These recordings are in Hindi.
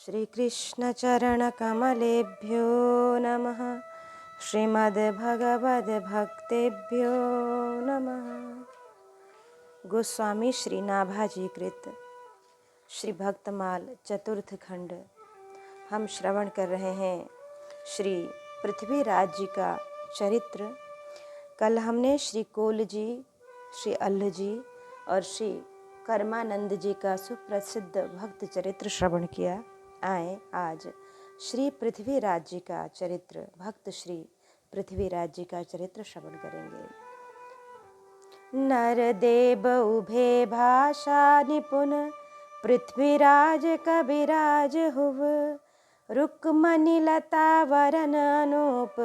श्रीकृष्णचरणकमलेभ्यो नमः। श्रीमद्भगवद्भक्तेभ्यो नमः। गोस्वामी श्री नाभाजी कृत श्री भक्तमाल चतुर्थ खंड हम श्रवण कर रहे हैं। श्री पृथ्वीराज जी का चरित्र। कल हमने श्री कोल जी, श्री अल्ल जी और श्री कर्मानंद जी का सुप्रसिद्ध भक्त चरित्र श्रवण किया। आए आज श्री पृथ्वीराज जी का चरित्र, भक्त श्री पृथ्वीराज जी का चरित्र श्रवण करेंगे। नरदेव उभे भाषा निपुण, पृथ्वीराज कविराज हुव। रुक्मणी लता वरन अनूप,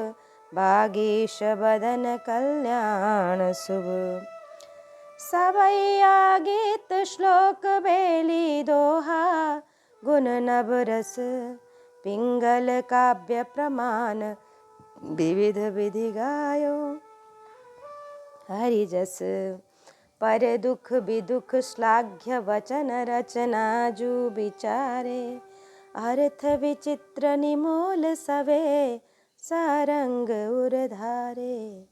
बागीश बदन कल्याण शुभ। सवैया गीत श्लोक बेली दोहा, गुण नव रस पिंगल काव्य प्रमाण। विविध विधि गायो हरि जस, पर दुख विदुख श्लाघ्य वचन रचना जू विचारे। अर्थ विचित्र निमोल सवे, सारंग उरधारे।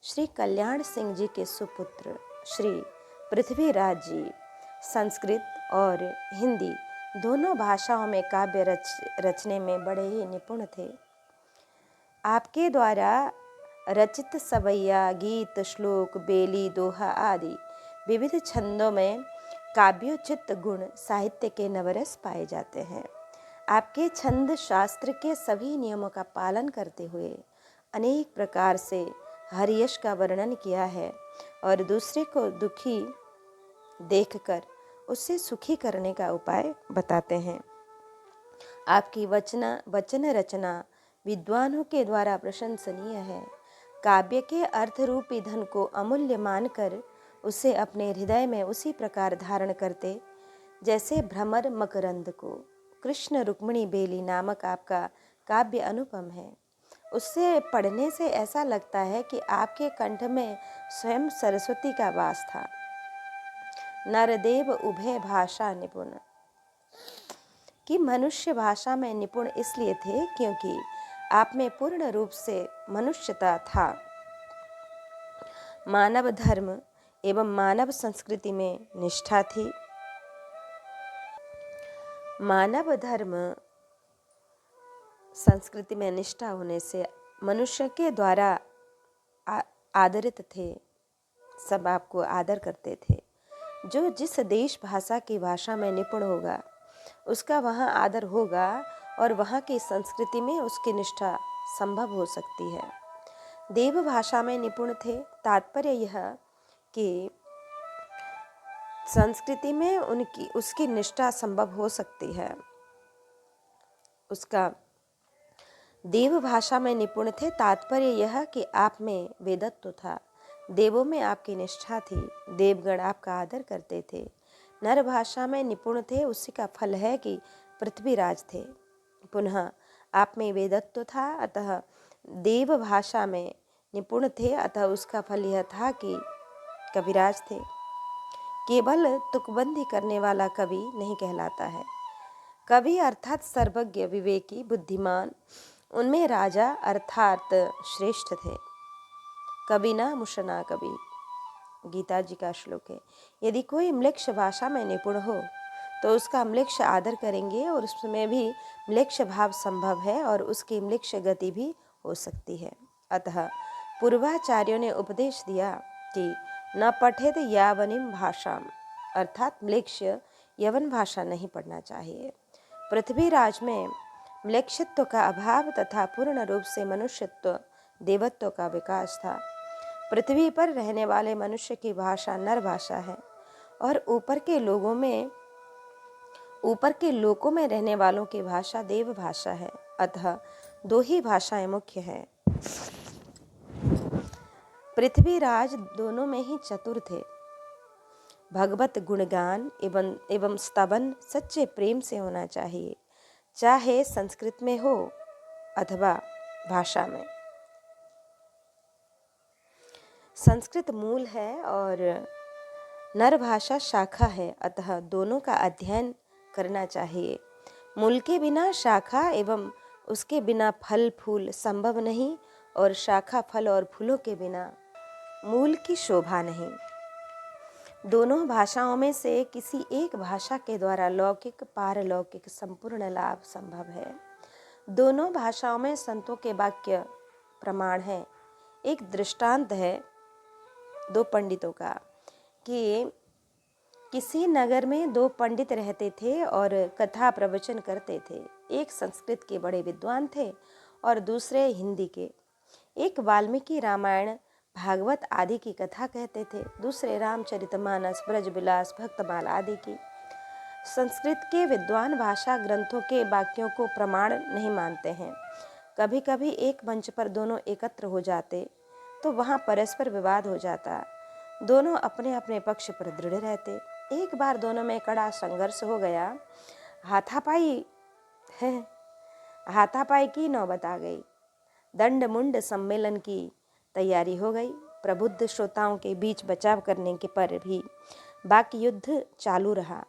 श्री कल्याण सिंह जी के सुपुत्र श्री पृथ्वीराज जी संस्कृत और हिंदी दोनों भाषाओं में काव्य रचने में बड़े ही निपुण थे। आपके द्वारा रचित सवैया गीत श्लोक बेली दोहा आदि विविध छंदों में काव्योचित गुण साहित्य के नवरस पाए जाते हैं। आपके छंद शास्त्र के सभी नियमों का पालन करते हुए अनेक प्रकार से हरियश का वर्णन किया है और दूसरे को दुखी देखकर उससे सुखी करने का उपाय बताते हैं। आपकी वचन रचना विद्वानों के द्वारा प्रशंसनीय है। काव्य के अर्थ रूपी धन को अमूल्य मानकर उसे अपने हृदय में उसी प्रकार धारण करते जैसे भ्रमर मकरंद को। कृष्ण रुक्मिणी बेली नामक आपका काव्य अनुपम है। उससे पढ़ने से ऐसा लगता है कि आपके कंठ में स्वयं सरस्वती का वास था। नरदेव उभय भाषा निपुण, कि मनुष्य भाषा में निपुण इसलिए थे क्योंकि आप में पूर्ण रूप से मनुष्यता था। मानव धर्म एवं मानव संस्कृति में निष्ठा थी। मानव धर्म संस्कृति में निष्ठा होने से मनुष्य के द्वारा आदरित थे। सब आपको आदर करते थे। जो जिस देश भाषा की भाषा में निपुण होगा उसका वहाँ आदर होगा और वहाँ की संस्कृति में उसकी निष्ठा संभव हो सकती है। देव भाषा में निपुण थे, तात्पर्य यह कि संस्कृति में उसकी निष्ठा संभव हो सकती है। उसका देव भाषा में निपुण थे, तात्पर्य यह कि आप में वेदत्व था। देवों में आपकी निष्ठा थी। देवगण आपका आदर करते थे। नर भाषा में निपुण थे, उसी का फल है कि पृथ्वीराज थे। पुनः आप में वेदत्व था, अतः देव भाषा में निपुण थे, अतः उसका फल यह था कि कविराज थे। केवल तुकबंदी करने वाला कवि नहीं कहलाता है। कवि अर्थात सर्वज्ञ, विवेकी, बुद्धिमान, उनमें राजा अर्थात श्रेष्ठ थे। कवि न मुशना कवि, गीता जी का श्लोक है। यदि कोई म्लेच्छ भाषा में निपुण हो तो उसका म्लेच्छ आदर करेंगे और उसमें भी म्लेच्छ भाव संभव है और उसकी म्लेच्छ गति भी हो सकती है। अतः पूर्वाचार्यों ने उपदेश दिया कि न पठेत यावनिम भाषाम, अर्थात म्लेच्छ यवन भाषा नहीं पढ़ना चाहिए। पृथ्वीराज में म्लेच्छत्व का अभाव तथा पूर्ण रूप से मनुष्यत्व, देवत्व का विकास था। पृथ्वी पर रहने वाले मनुष्य की भाषा नर भाषा है और ऊपर के लोकों में रहने वालों की भाषा देव भाषा है। अतः दो ही भाषाएं मुख्य हैं। पृथ्वीराज दोनों में ही चतुर थे। भगवत गुणगान एवं स्तवन सच्चे प्रेम से होना चाहिए, चाहे संस्कृत में हो अथवा भाषा में। संस्कृत मूल है और नर भाषा शाखा है, अतः दोनों का अध्ययन करना चाहिए। मूल के बिना शाखा एवं उसके बिना फल फूल संभव नहीं, और शाखा फल और फूलों के बिना मूल की शोभा नहीं। दोनों भाषाओं में से किसी एक भाषा के द्वारा लौकिक पारलौकिक संपूर्ण लाभ संभव है। दोनों भाषाओं में संतों के वाक्य प्रमाण है। एक दृष्टांत है दो पंडितों का कि किसी नगर में दो पंडित रहते थे और कथा प्रवचन करते थे। एक संस्कृत के बड़े विद्वान थे और दूसरे हिंदी के। एक वाल्मीकि रामायण भागवत आदि की कथा कहते थे, दूसरे रामचरितमानस ब्रजविलास भक्तमाल आदि की। संस्कृत के विद्वान भाषा ग्रंथों के वाक्यों को प्रमाण नहीं मानते हैं। कभी कभी एक मंच पर दोनों एकत्र हो जाते तो वहाँ परस्पर विवाद हो जाता। दोनों अपने अपने पक्ष पर दृढ़ रहते। एक बार दोनों में कड़ा संघर्ष हो गया। हाथापाई की नौबत आ गई। दंड मुंड सम्मेलन की तैयारी हो गई। प्रबुद्ध श्रोताओं के बीच बचाव करने के पर भी वाक्य युद्ध चालू रहा।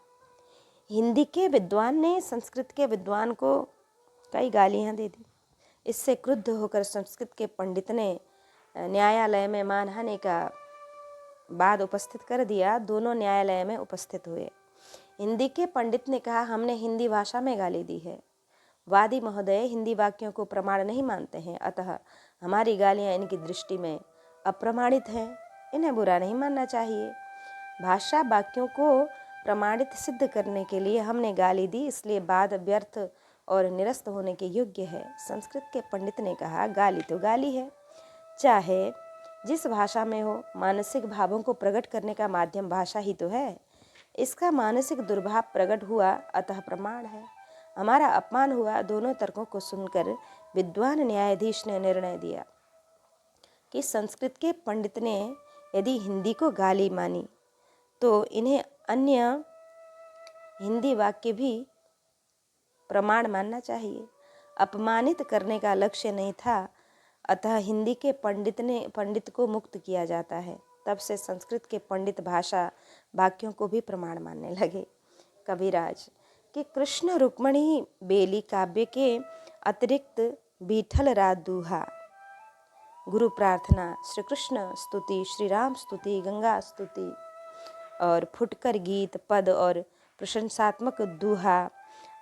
हिंदी के विद्वान ने संस्कृत के विद्वान को कई गालियां दे दी। इससे क्रुद्ध होकर संस्कृत के पंडित ने न्यायालय में मानहानि का वाद उपस्थित कर दिया। दोनों न्यायालय में उपस्थित हुए। हिंदी के पंडित ने कहा, हमने हिंदी भाषा में गाली दी है। वादी महोदय हिंदी वाक्यों को प्रमाण नहीं मानते हैं, अतः हमारी गालियां इनकी दृष्टि में अप्रमाणित हैं, इन्हें बुरा नहीं मानना चाहिए। भाषा वाक्यों को प्रमाणित सिद्ध करने के लिए हमने गाली दी, इसलिए वाद व्यर्थ और निरस्त होने के योग्य है। संस्कृत के पंडित ने कहा, गाली तो गाली है, चाहे जिस भाषा में हो, मानसिक भावों को प्रकट करने का माध्यम भाषा ही तो है। इसका मानसिक दुर्भाव प्रकट हुआ, अतः प्रमाण है। हमारा अपमान हुआ। दोनों तर्कों को सुनकर विद्वान न्यायाधीश ने निर्णय दिया कि संस्कृत के पंडित ने यदि हिंदी को गाली मानी तो इन्हें अन्य हिंदी वाक्य भी प्रमाण मानना चाहिए। अपमानित करने का लक्ष्य नहीं था, अतः हिंदी के पंडित को मुक्त किया जाता है। तब से संस्कृत के पंडित भाषा वाक्यों को भी प्रमाण मानने लगे। कविराज कि कृष्ण रुक्मणी बेली काव्य के अतिरिक्त बीठल रात दूहा, गुरु प्रार्थना, श्री कृष्ण स्तुति, श्री राम स्तुति, गंगा स्तुति और फुटकर गीत, पद और प्रशंसात्मक दूहा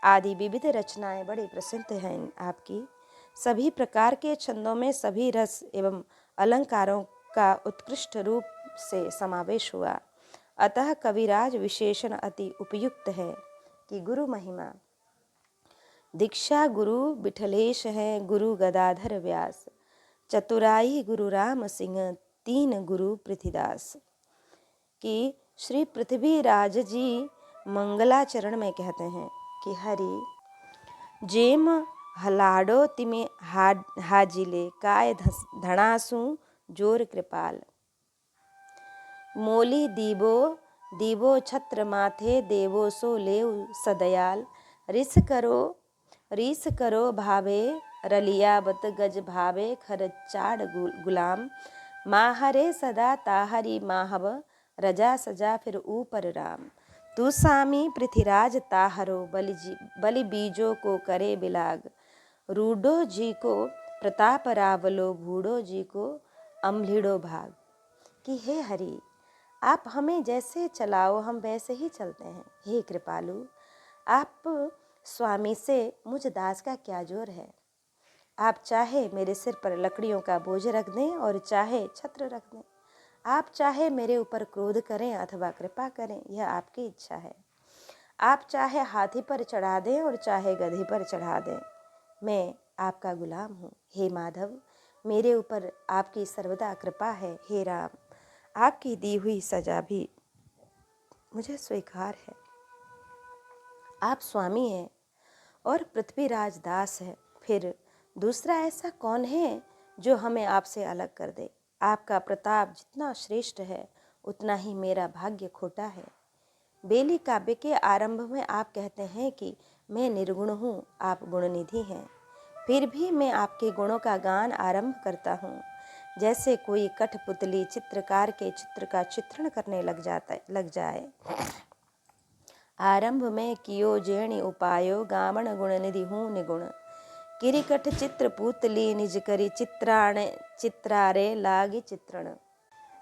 आदि विविध रचनाएं बड़ी प्रसिद्ध हैं आपकी। सभी प्रकार के छंदों में सभी रस एवं अलंकारों का उत्कृष्ट रूप से समावेश हुआ। अतः कविराज विशेषण अति उपयुक्त है कि गुरु महिमा। दीक्षा गुरु बिठलेश है, गुरु गदाधर व्यास, चतुराई गुरु राम सिंह, तीन गुरु पृथ्वीदास। कि श्री पृथ्वीराज जी मंगलाचरण में कहते हैं कि हरि जेम हलाडो तिमे हाजिले काय धनासु जोर कृपाल, मोली दीबो छत्र माथे, देवो सो लेव सदयाल, रीस करो भावे रलियावत, गज भावे खर चाड़ गुलाम, माहरे सदा ताहरी माहव, रजा सजा फिर ऊपर राम, तू सामी पृथ्वीराज ताहरो, बलि बीजों को करे बिलाग, रूडो जी को प्रताप रावलो, बूढ़ो जी को अम्लिड़ो भाग। कि हे हरि, आप हमें जैसे चलाओ हम वैसे ही चलते हैं। हे कृपालु, आप स्वामी से मुझ दास का क्या जोर है। आप चाहे मेरे सिर पर लकड़ियों का बोझ रख दें और चाहे छत्र रख दें। आप चाहे मेरे ऊपर क्रोध करें अथवा कृपा करें, यह आपकी इच्छा है। आप चाहे हाथी पर चढ़ा दें और चाहे गधे पर चढ़ा दें, मैं आपका गुलाम हूँ। हे माधव, मेरे ऊपर आपकी सर्वदा कृपा है। हे राम, आपकी दी हुई सजा भी मुझे स्वीकार है। आप स्वामी हैं और पृथ्वीराज दास है, फिर दूसरा ऐसा कौन है जो हमें आपसे अलग कर दे। आपका प्रताप जितना श्रेष्ठ है उतना ही मेरा भाग्य खोटा है। बेली काव्य के आरंभ में आप कहते हैं कि मैं निर्गुण हूँ, आप गुणनिधि हैं। फिर भी मैं आपके गुणों का गान आरंभ करता हूँ। जैसे कोई कठपुतली चित्रकार के चित्र का चित्रण करने लग जाए। आरंभ में कियो जेणि उपायो गावण गुण निधि हूँ निगुण। किरिकठ चित्र पूतली निज करी चित्रारे लागी चित्रण।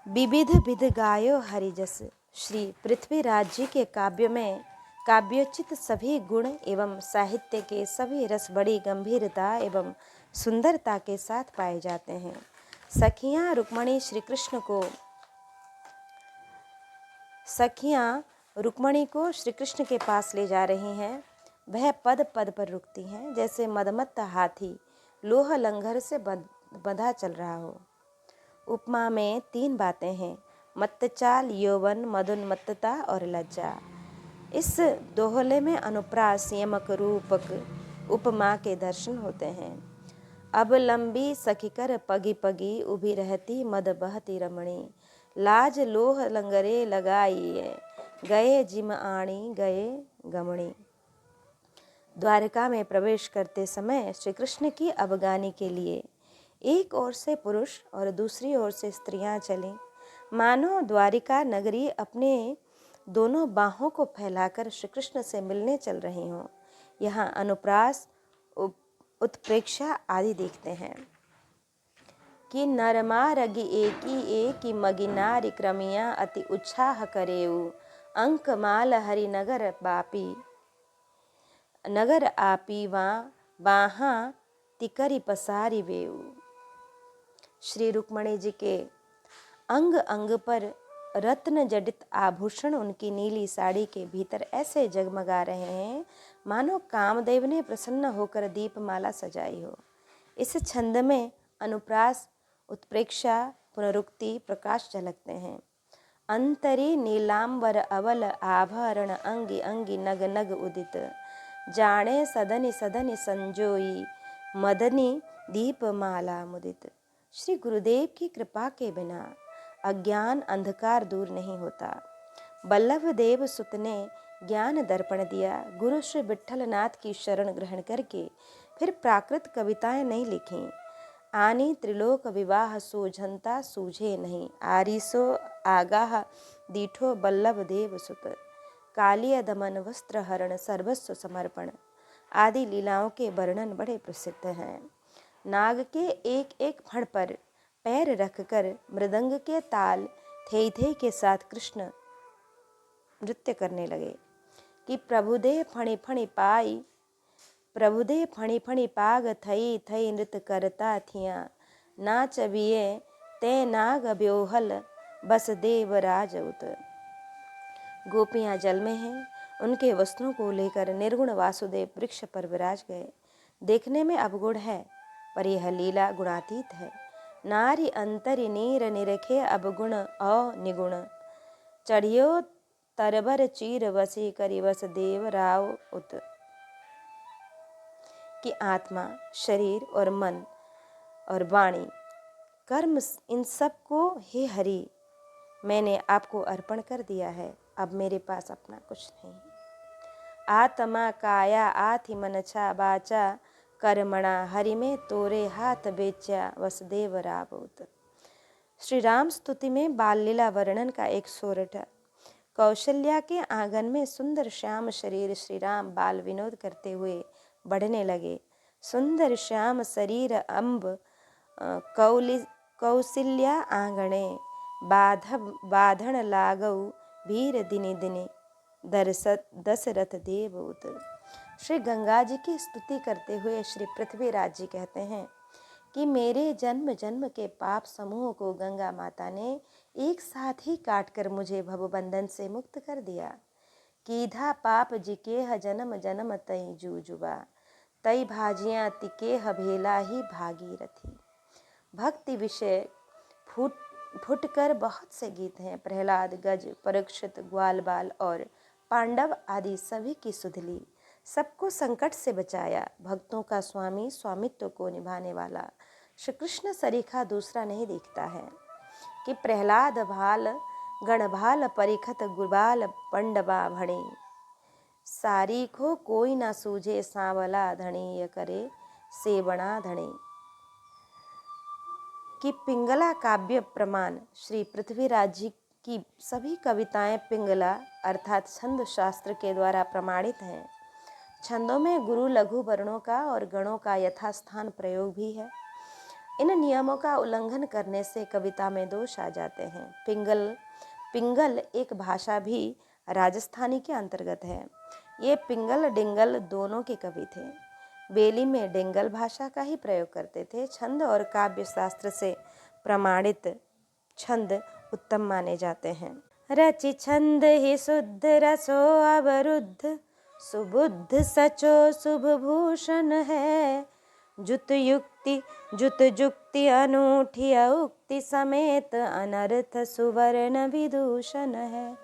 विविध विध गायो हरिजस। श्री पृथ्वीराज जी के काव्य में काव्योचित सभी गुण एवं साहित्य के सभी रस बड़ी गंभीरता एवं सुंदरता के साथ पाए जाते हैं। सखियां रुक्मणी को श्री कृष्ण के पास ले जा रही हैं। वह पद पद पर रुकती हैं, जैसे मदमत्त हाथी लोह लंगर से बंधा चल रहा हो। उपमा में 3 बातें हैं, मत्तचाल, यौवन, मदोन्मत्तता और लज्जा। इस दोहले में अनुप्रास, यमक, रूपक उपमा के दर्शन होते हैं। अब लंबी सखीकर पगी पगी उभी रहती मद बहती रमणी। लाज लोह लंगरे लगाइए गए जिम आणी गए गमणी। द्वारका में प्रवेश करते समय श्री कृष्ण की अवगानी के लिए एक ओर से पुरुष और दूसरी ओर से स्त्रियां चलीं, मानो द्वारिका नगरी अपने दोनों बाहों को फैलाकर श्री कृष्ण से मिलने चल रही हों। यहाँ अनुप्रास, उत्प्रेक्षा आदि देखते हैं कि नरमारगी एकी मगी नारी क्रमिया अति उत्साह करेऊ। अंक माल हरि नगर आपी बाहा तिकरी पसारी वेऊ। श्री रुक्मणी जी के अंग अंग पर रत्न जडित आभूषण उनकी नीली साड़ी के भीतर ऐसे जगमगा रहे हैं मानो कामदेव ने प्रसन्न होकर दीपमाला सजाई हो। इस छंद में अनुप्रास, उत्प्रेक्षा, पुनरुक्ति, प्रकाश झलकते हैं। अंतरी नीलांबर अवल आभरण अंगी अंगी नग नग उदित। जाने सदनि सदनि संजोई मदनी दीपमाला मुदित। श्री गुरुदेव की कृपा के बिना अज्ञान अंधकार दूर नहीं होता। बल्लभ देव सुत ने ज्ञान दर्पण दिया। गुरु श्री विट्ठलनाथ की शरण ग्रहण करके फिर प्राकृत कविताएं नहीं लिखीं। आनी त्रिलोक विवाह सूझनता सूझे नहीं। आरिसो आगाह दीठो बल्लभ देव सुत। कालिय दमन वस्त्र हरण सर्वस्व समर्पण आदि लीलाओं के वर्णन बड़े प्रसिद्ध हैं। नाग के एक एक फण पर पैर रखकर मृदंग के ताल थे थे के साथ कृष्ण नृत्य करने लगे कि प्रभुदे फणि फणि पाग थई थई नृत्य करता थिया। नाच बिये ते नाग ब्योहल बस देवराज उत। गोपियां जल में हैं, उनके वस्त्रों को लेकर निर्गुण वासुदेव वृक्ष पर विराज गए। देखने में अवगुण है, पर यह लीला गुणातीत है। नारी अंतरि नीर निरखे अवगुण अनिगुण। चढ़ियो तरबर चीर वसी करी वस देव राव उत। कि आत्मा, शरीर और मन और वाणी, कर्म, इन सब को हे हरि मैंने आपको अर्पण कर दिया है। अब मेरे पास अपना कुछ नहीं। आत्मा काया आथि मनछा बाचा कर्मणा हरि में तोरे हाथ बेचा वसुदेव रावत। श्री राम स्तुति में बाल लीला वर्णन का एक सोरठ। कौशल्या के आंगन में सुंदर श्याम शरीर श्री राम बाल विनोद करते हुए बढ़ने लगे। सुंदर श्याम शरीर अम्ब कौशल्या आंगणे बाधन लागऊ भीर दिनी दिनी दशरथ देवउत। श्री गंगा जी की स्तुति करते हुए श्री पृथ्वीराज जी कहते हैं कि मेरे जन्म जन्म के पाप समूह को गंगा माता ने एक साथ ही काटकर मुझे भवबंधन से मुक्त कर दिया। कीधा पाप जिकेह जन्म जन्म तई जूजुबा तई भाजियाँ तिकेह भेला ही भागीरथी। भक्ति विषय फुट कर बहुत से गीत हैं। प्रहलाद, गज, परीक्षित, ग्वाल बाल और पांडव आदि सभी की सुध ली। सबको संकट से बचाया। भक्तों का स्वामी, स्वामित्व को निभाने वाला श्री कृष्ण सरीखा दूसरा नहीं दिखता है कि प्रहलाद भाल गणभाल परिखत गुबाल पंडवा भणी। सारीखो कोई ना सूझे सांवला धणी करे सेवणा धणी। कि पिंगला काव्य प्रमाण श्री पृथ्वीराज जी कि सभी कविताएं पिंगला अर्थात छंद शास्त्र के द्वारा प्रमाणित हैं। छंदों में गुरु लघु वर्णों का और गणों का यथास्थान प्रयोग भी है। इन नियमों का उल्लंघन करने से कविता में दोष आ जाते हैं। पिंगल एक भाषा भी राजस्थानी के अंतर्गत है। ये पिंगल डिंगल दोनों के कवि थे। बेली में डिंगल भाषा का ही प्रयोग करते थे। छंद और काव्य शास्त्र से प्रमाणित छंद उत्तम माने जाते हैं। रचि छंद ही शुद्ध रसो अवरुद्ध, सुबुद्ध सचो शुभ भूषण है। जुत जुक्ति अनूठी उक्ति समेत अनर्थ सुवर्ण विदूषण है।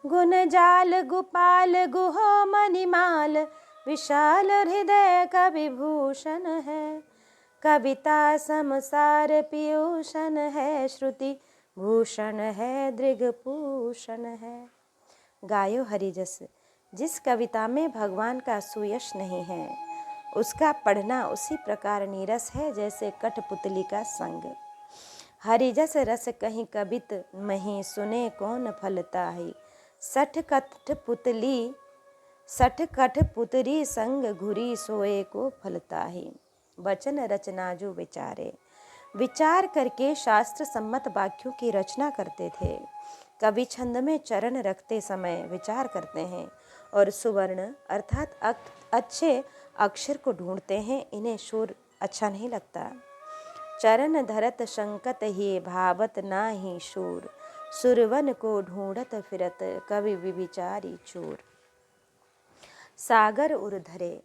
गुण जाल गुपाल गुहो मणिमाल, विशाल हृदय कवि भूषण है। कविता समसार पीयूषण है, श्रुति भूषण है दृग्भूषण है। गायो हरिजस। जिस कविता में भगवान का सुयश नहीं है उसका पढ़ना उसी प्रकार नीरस है जैसे कठपुतली का संग। हरिजस रस कहीं कबित मही, सुने कौन फलता ही। सठ कठपुतली संग घुरी, सोए को फलता ही। वचन रचना जो विचारे। विचार करके शास्त्र सम्मत वाक्यों की रचना करते थे। कवि छंद में चरण रखते समय विचार करते हैं और सुवर्ण अर्थात अच्छे अक्षर को ढूंढते हैं। इन्हें शूर अच्छा नहीं लगता। चरण धरत शंकत ही, भावत ना ही शूर। सुरवन को ढूंढत फिरत, कवि विचारी चूर। सागर उर्धरे।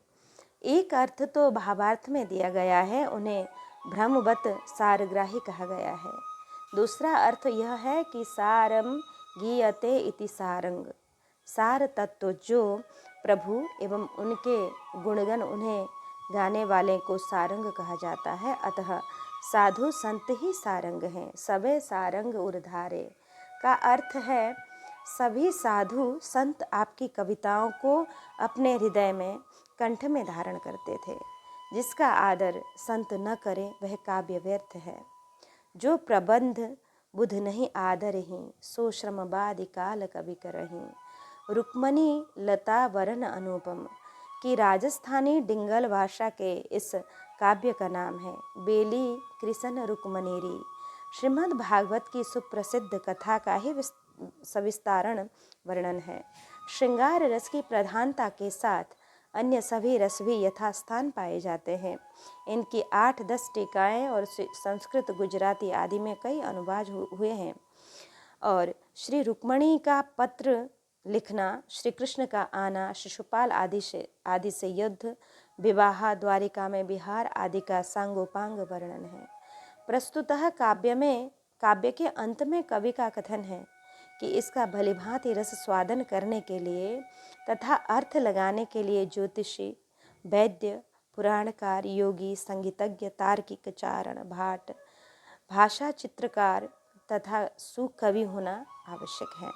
एक अर्थ तो भावार्थ में दिया गया है, उन्हें भ्रमवत सारग्राही कहा गया है। दूसरा अर्थ यह है कि सारम गीयते इति सारंग। सार तत्व जो प्रभु एवं उनके गुणगण उन्हें गाने वाले को सारंग कहा जाता है। अतः साधु संत ही सारंग हैं। सबे सारंग उर्धारे का अर्थ है सभी साधु संत आपकी कविताओं को अपने हृदय में कंठ में धारण करते थे। जिसका आदर संत न करे वह काव्य व्यर्थ है। जो प्रबंध बुध नहीं आदर ही, सो श्रम बादि काल कवि करही। रुक्मणी लता वरण अनुपम की राजस्थानी डिंगल भाषा के इस काव्य का नाम है बेली कृष्ण रुक्मणीरी। श्रीमद् भागवत की सुप्रसिद्ध कथा का ही सविस्तारण वर्णन है। श्रृंगार रस की प्रधानता के साथ अन्य सभी रस भी यथास्थान पाए जाते हैं। इनकी 8-10 टीकाएँ और संस्कृत गुजराती आदि में कई अनुवाद हुए हैं। और श्री रुक्मणी का पत्र लिखना, श्री कृष्ण का आना, शिशुपाल आदि से युद्ध, विवाह, द्वारिका में विहार आदि का सांगोपांग वर्णन है। प्रस्तुतः काव्य के अंत में कवि का कथन है कि इसका भलीभांति रस स्वादन करने के लिए तथा अर्थ लगाने के लिए ज्योतिषी, वैद्य, पुराणकार, योगी, संगीतज्ञ, तार्किक, चारण, भाट, भाषा चित्रकार तथा सुकवि होना आवश्यक है।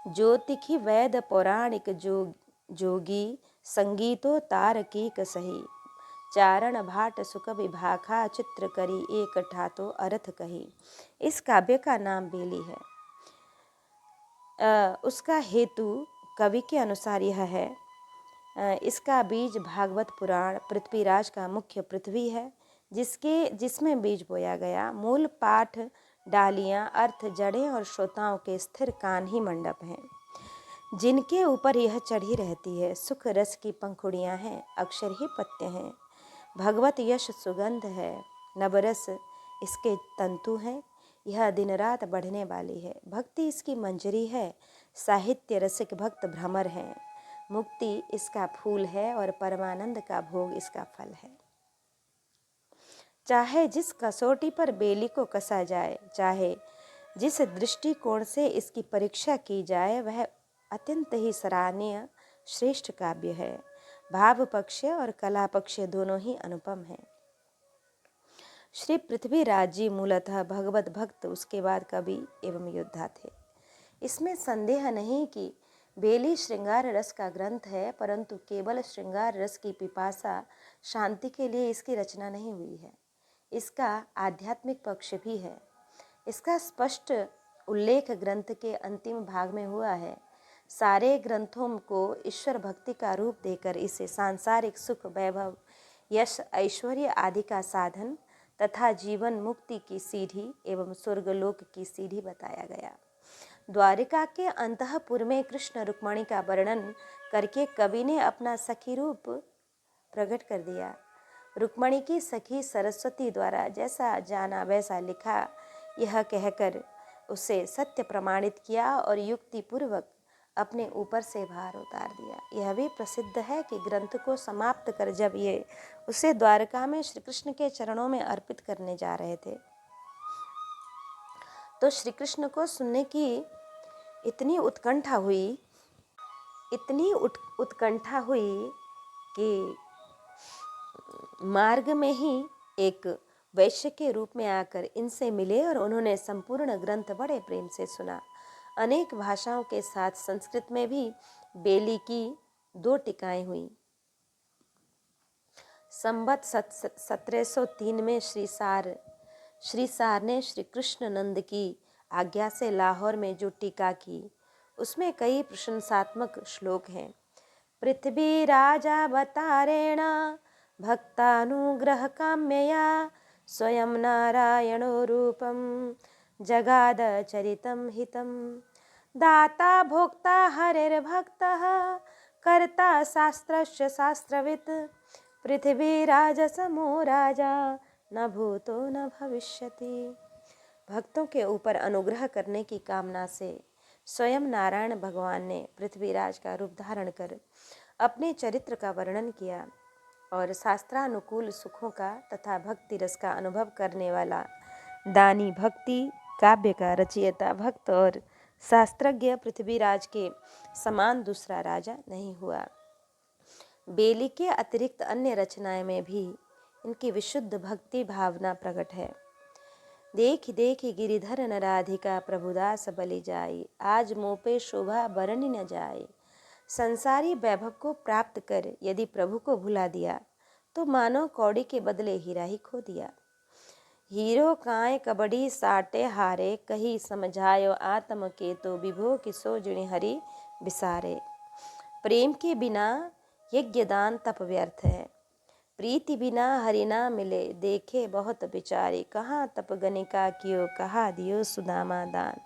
ज्योतिषी, वैद, पौराणिक, जोगी, संगीतो तार्किक सही। चारण, भाट, सुकवि, भाखा, चित्रकरी, एक ठातो अर्थ कही। इस काव्य का नाम बेली है। उसका हेतु कवि के अनुसार यह है, इसका बीज भागवत पुराण पृथ्वीराज का मुख्य पृथ्वी है जिसमें बीज बोया गया। मूल पाठ डालियां, अर्थ जड़ें और श्रोताओं के स्थिर कान ही मंडप हैं जिनके ऊपर यह चढ़ी रहती है। सुख रस की पंखुड़ियां हैं, अक्षर ही पत्ते हैं। भगवत यश सुगंध है, नवरस इसके तंतु हैं। यह दिन रात बढ़ने वाली है। भक्ति इसकी मंजरी है, साहित्य रसिक भक्त भ्रमर हैं। मुक्ति इसका फूल है और परमानंद का भोग इसका फल है। चाहे जिस कसौटी पर बेली को कसा जाए, चाहे जिस दृष्टिकोण से इसकी परीक्षा की जाए, वह अत्यंत ही सराहनीय श्रेष्ठ काव्य है। भाव पक्ष और कला पक्ष दोनों ही अनुपम हैं। श्री पृथ्वीराज जी मूलतः भगवत भक्त, उसके बाद कवि एवं योद्धा थे। इसमें संदेह नहीं कि बेली श्रृंगार रस का ग्रंथ है, परंतु केवल श्रृंगार रस की पिपासा शांति के लिए इसकी रचना नहीं हुई है। इसका आध्यात्मिक पक्ष भी है। इसका स्पष्ट उल्लेख ग्रंथ के अंतिम भाग में हुआ है। सारे ग्रंथों को ईश्वर भक्ति का रूप देकर इसे सांसारिक सुख, वैभव, यश, ऐश्वर्य आदि का साधन तथा जीवन मुक्ति की सीढ़ी एवं स्वर्गलोक की सीढ़ी बताया गया। द्वारिका के अंतःपुर में कृष्ण रुक्मणी का वर्णन करके कवि ने अपना सखी रूप प्रकट कर दिया। रुक्मणी की सखी सरस्वती द्वारा जैसा जाना वैसा लिखा, यह कहकर उसे सत्य प्रमाणित किया और युक्ति पूर्वक अपने ऊपर से भार उतार दिया। यह भी प्रसिद्ध है कि ग्रंथ को समाप्त कर जब ये उसे द्वारका में श्री कृष्ण के चरणों में अर्पित करने जा रहे थे, तो श्री कृष्ण को सुनने की इतनी उत्कंठा हुई कि मार्ग में ही एक वैश्य के रूप में आकर इनसे मिले और उन्होंने संपूर्ण ग्रंथ बड़े प्रेम से सुना। अनेक भाषाओं के साथ संस्कृत में भी बेली की 2 टीकाएं हुई। संवत 1703 में श्री सार ने श्री कृष्ण नंद की आज्ञा से लाहौर में जो टीका की, उसमें कई प्रशंसात्मक श्लोक हैं। पृथ्वी राजावतारेण भक्तानुग्रह काम्यया स्वयं नारायणो रूपम जगाद चरितम हितम दाता भोक्ता हरिर्भक्तः कर्ता शास्त्रस्य शास्त्रवित् पृथ्वी राजसमो राजा न भूतो न भविष्यति। भक्तों के ऊपर अनुग्रह करने की कामना से स्वयं नारायण भगवान ने पृथ्वीराज का रूप धारण कर अपने चरित्र का वर्णन किया और शास्त्रानुकूल सुखों का तथा भक्ति रस का अनुभव करने वाला दानी, भक्ति काव्य का रचयिता, भक्त और शास्त्रज्ञ पृथ्वीराज के समान दूसरा राजा नहीं हुआ। बेली के अतिरिक्त अन्य रचनाएं में भी इनकी विशुद्ध भक्ति भावना प्रकट है। देख देख गिरिधर नराधिका प्रभुदास बलि जाई, आज मोह पे शोभा बरनी न जाए। संसारी वैभव को प्राप्त कर यदि प्रभु को भुला दिया तो मानो कौड़ी के बदले हीरा ही खो दिया। हीरो काय कबड्डी साटे हारे, कही समझायो आत्म के तो विभो किसो जिणि हरि बिसारे। प्रेम के बिना यज्ञ दान तप व्यर्थ है, प्रीति बिना हरि ना मिले देखे बहुत बिचारे। कहाँ तप गनिका कियो, कहा दियो सुदामा दान।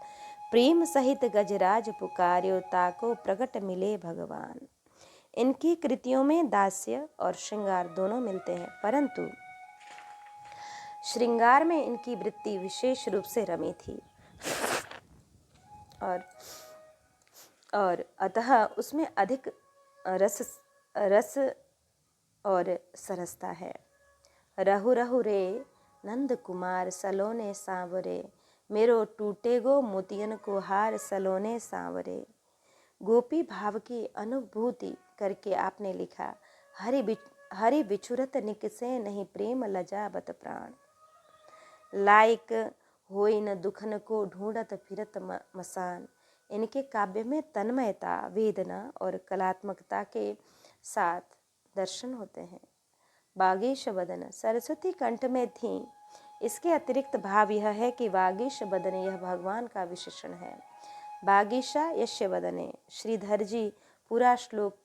प्रेम सहित गजराज पुकार्यो, ताको प्रकट मिले भगवान। इनकी कृतियों में दास्य और श्रृंगार दोनों मिलते हैं, परंतु श्रृंगार में इनकी वृत्ति विशेष रूप से रमी थी और अतः उसमें अधिक रस और सरसता है। रहु रहु रे नंद कुमार सलोने सांवरे, मेरो टूटे गो मोतियन को हार सलोने सांवरे। गोपी भाव की अनुभूति करके आपने लिखा, हरि बिछुरत निकसे नहीं प्रेम लजावत प्राण। लायक होई न दुखन को ढूंढत फिरत मसान। इनके काव्य में तन्मयता, वेदना और कलात्मकता के साथ दर्शन होते हैं। वागीश वदन सरस्वती कंठ में थी। इसके अतिरिक्त भाव यह है कि वागीश वदन यह भगवान का विशेषण है। वागीशा यस्य वदने, श्रीधर जी पूरा श्लोक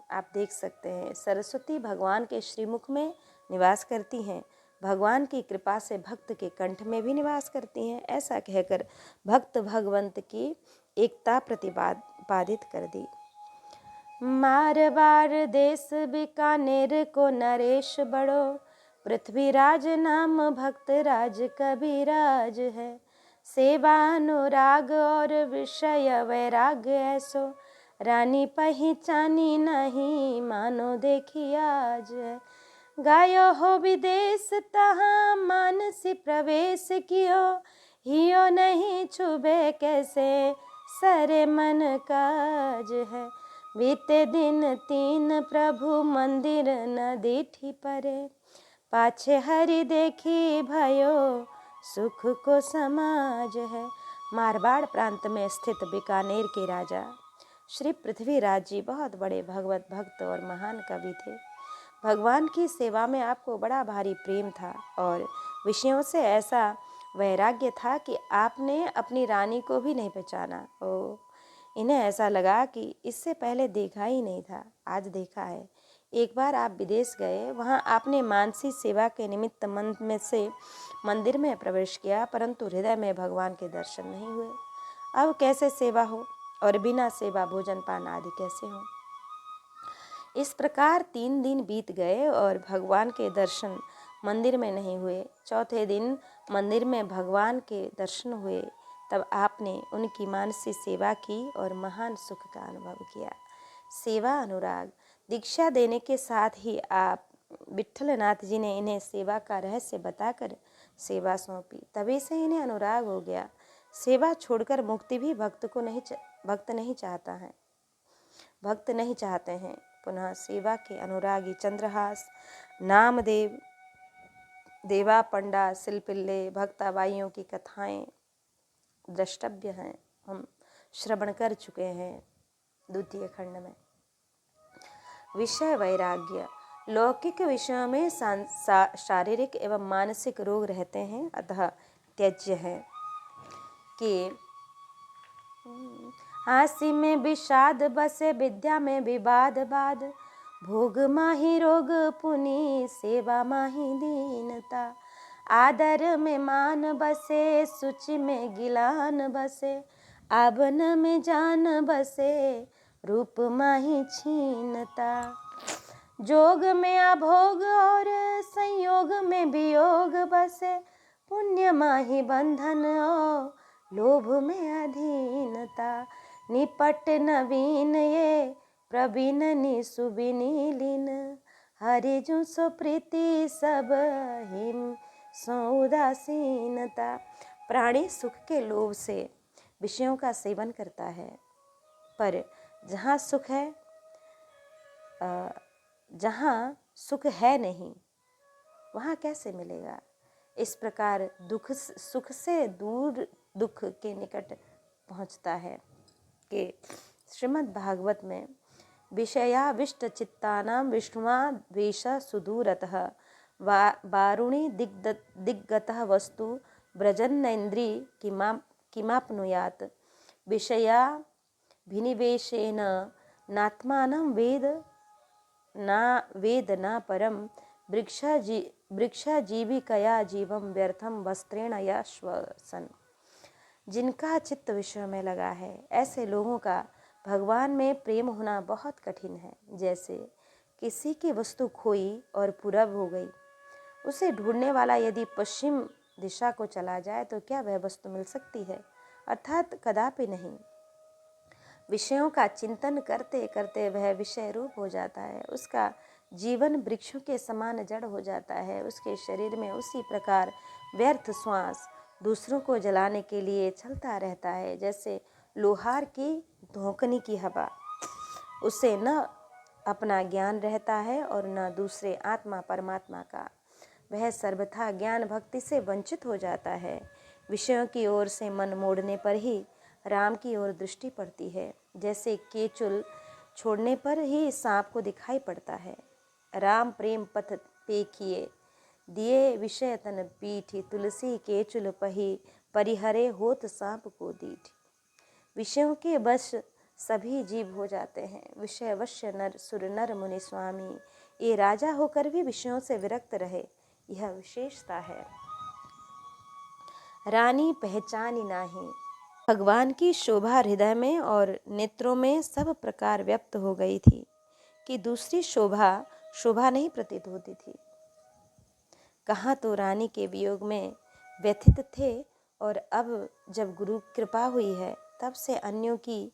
आप देख सकते हैं। सरस्वती भगवान के श्रीमुख में निवास करती हैं, भगवान की कृपा से भक्त के कंठ में भी निवास करती हैं। ऐसा कहकर भक्त भगवंत की एकता प्रतिपादित कर दी। मारवाड़ देश बीकानेर को नरेश बड़ो, पृथ्वीराज नाम भक्त राज कबीराज है। सेवा अनुराग और विषय वैराग्य ऐसो, रानी पहचानी नहीं मानो देखी आज है। गायो हो विदेश तहाँ मानसी प्रवेश कियो, हियो नहीं छुबे कैसे सरे मन काज है। बीते दिन 3 प्रभु मंदिर न दीठी परे, पाछे हरि देखी भयो सुख को समाज है। मारवाड़ प्रांत में स्थित बीकानेर के राजा श्री पृथ्वीराज जी बहुत बड़े भगवत भक्त और महान कवि थे। भगवान की सेवा में आपको बड़ा भारी प्रेम था और विषयों से ऐसा वैराग्य था कि आपने अपनी रानी को भी नहीं पहचाना। ओ, इन्हें ऐसा लगा कि इससे पहले देखा ही नहीं था, आज देखा है। एक बार आप विदेश गए, वहाँ आपने मानसी सेवा के निमित्त मन में से मंदिर में प्रवेश किया, परंतु हृदय में भगवान के दर्शन नहीं हुए। अब कैसे सेवा हो, और बिना सेवा भोजन पान आदि कैसे हो। इस प्रकार 3 दिन बीत गए और भगवान के दर्शन मंदिर में नहीं हुए। चौथे दिन मंदिर में भगवान के दर्शन हुए। तब आपने उनकी मानसी सेवा की और महान सुख का अनुभव किया। सेवा अनुराग। दीक्षा देने के साथ ही आप विट्ठलनाथ जी ने इन्हें सेवा का रहस्य बताकर सेवा सौंपी। तभी से इन्हें अनुराग हो गया। सेवा छोड़कर मुक्ति भी भक्त नहीं चाहता है, भक्त नहीं चाहते हैं। पुनः सेवा के अनुरागी चंद्रहास, नामदेव, देवा पंडा, शिल्पिल्ले, भक्ताबाइयों की कथाएं द्रष्टव्य हैं, हम श्रवण कर चुके हैं 2 खंड में। विषय वैराग्य। लौकिक विषयों में शारीरिक एवं मानसिक रोग रहते हैं, अतः त्याज्य है कि हास्य में विषाद बसे, विद्या में विवाद बाद, भोग माही रोग पुनि, सेवा माही दीनता। आदर में मान बसे, सूचि में गिलान बसे, आवन में जान बसे, रूप माही छीनता। जोग में अभोग और संयोग में वियोग बसे, पुण्य माही बंधन और लोभ में अधीनता। निपट नवीन ये प्रवीण निसुबिनी लीन, हरि जु सो प्रीति सब हिम सो उदासीनता। प्राणी सुख के लोभ से विषयों का सेवन करता है, पर जहाँ सुख है नहीं, वहाँ कैसे मिलेगा। इस प्रकार सुख से दूर दुख के निकट पहुँचता है कि श्रीमद् भागवत में विषयाविष्ट चित्तानां विष्णुआ द्वेष सुदूरतः, वारुणी दिग्गतः वस्तु व्रजन्नेन्द्री किमाप्नुयात्। विषयाभिनिवेशेन नात्मानं वेद न परम, वृक्षाजीविकया जीवं व्यर्थम वस्त्रेण यश्वसन। जिनका चित्त विषय में लगा है, ऐसे लोगों का भगवान में प्रेम होना बहुत कठिन है। जैसे किसी की वस्तु खोई और पूरब हो गई, उसे ढूंढने वाला यदि पश्चिम दिशा को चला जाए तो क्या वह वस्तु मिल सकती है? अर्थात कदापि नहीं। विषयों का चिंतन करते करते वह विषय रूप हो जाता है। उसका जीवन वृक्षों के समान जड़ हो जाता है। उसके शरीर में उसी प्रकार व्यर्थ श्वास दूसरों को जलाने के लिए चलता रहता है, जैसे लोहार की धोकनी की हवा। उसे न अपना ज्ञान रहता है और न दूसरे आत्मा परमात्मा का। वह सर्वथा ज्ञान भक्ति से वंचित हो जाता है। विषयों की ओर से मन मोड़ने पर ही राम की ओर दृष्टि पड़ती है। जैसे केचुल छोड़ने पर ही सांप को दिखाई पड़ता है। राम प्रेम पथ पेखिए, दिए विषय तन पीठी, तुलसी केचुल पही, परिहरे होत सांप को दीठी। विषयों के वश सभी जीव हो जाते हैं। विषय वश्य नर सुर नर मुनि स्वामी, ये राजा होकर भी विषयों से विरक्त रहे, यह विशेषता है। रानी पहचानी नाही। भगवान की शोभा हृदय में और नेत्रों में सब प्रकार व्यक्त हो गई थी कि दूसरी शोभा नहीं प्रतीत होती थी। कहाँ तो रानी के वियोग में व्यथित थे, और अब जब गुरु कृपा हुई है तब से अन्यों की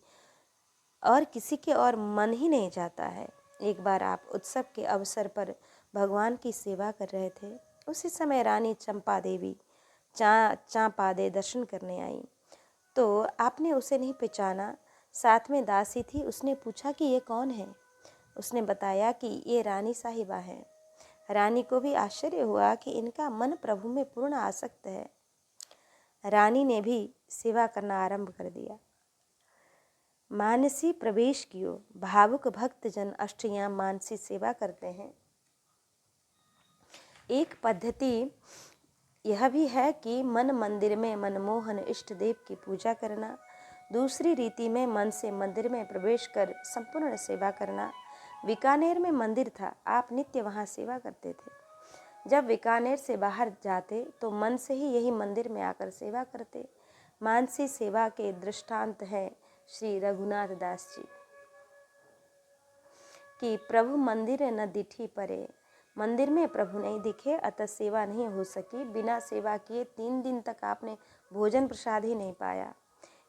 और किसी के और मन ही नहीं जाता है। एक बार आप उत्सव के अवसर पर भगवान की सेवा कर रहे थे। उसी समय रानी चंपा देवी चांपादे दर्शन करने आई, तो आपने उसे नहीं पहचाना। साथ में दासी थी, उसने पूछा कि ये कौन है। उसने बताया कि ये रानी साहिबा है। रानी को भी आश्चर्य हुआ कि इनका मन प्रभु में पूर्ण आसक्त है। रानी ने भी सेवा करना आरंभ कर दिया। मानसी प्रवेश कियो। भावुक भक्त जन अष्टयाम मानसी सेवा करते हैं। एक पद्धति यह भी है कि मन मंदिर में मनमोहन इष्ट देव की पूजा करना, दूसरी रीति में मन से मंदिर में प्रवेश कर संपूर्ण सेवा करना। बीकानेर में मंदिर था, आप नित्य वहाँ सेवा करते थे। जब बीकानेर से बाहर जाते तो मन से ही यही मंदिर में आकर सेवा करते। मानसी सेवा के दृष्टांत हैं श्री रघुनाथ दास जी कि प्रभु मंदिर न दिठी परे, मंदिर में प्रभु नहीं दिखे अतः सेवा नहीं हो सकी। बिना सेवा किए 3 दिन तक आपने भोजन प्रसाद ही नहीं पाया।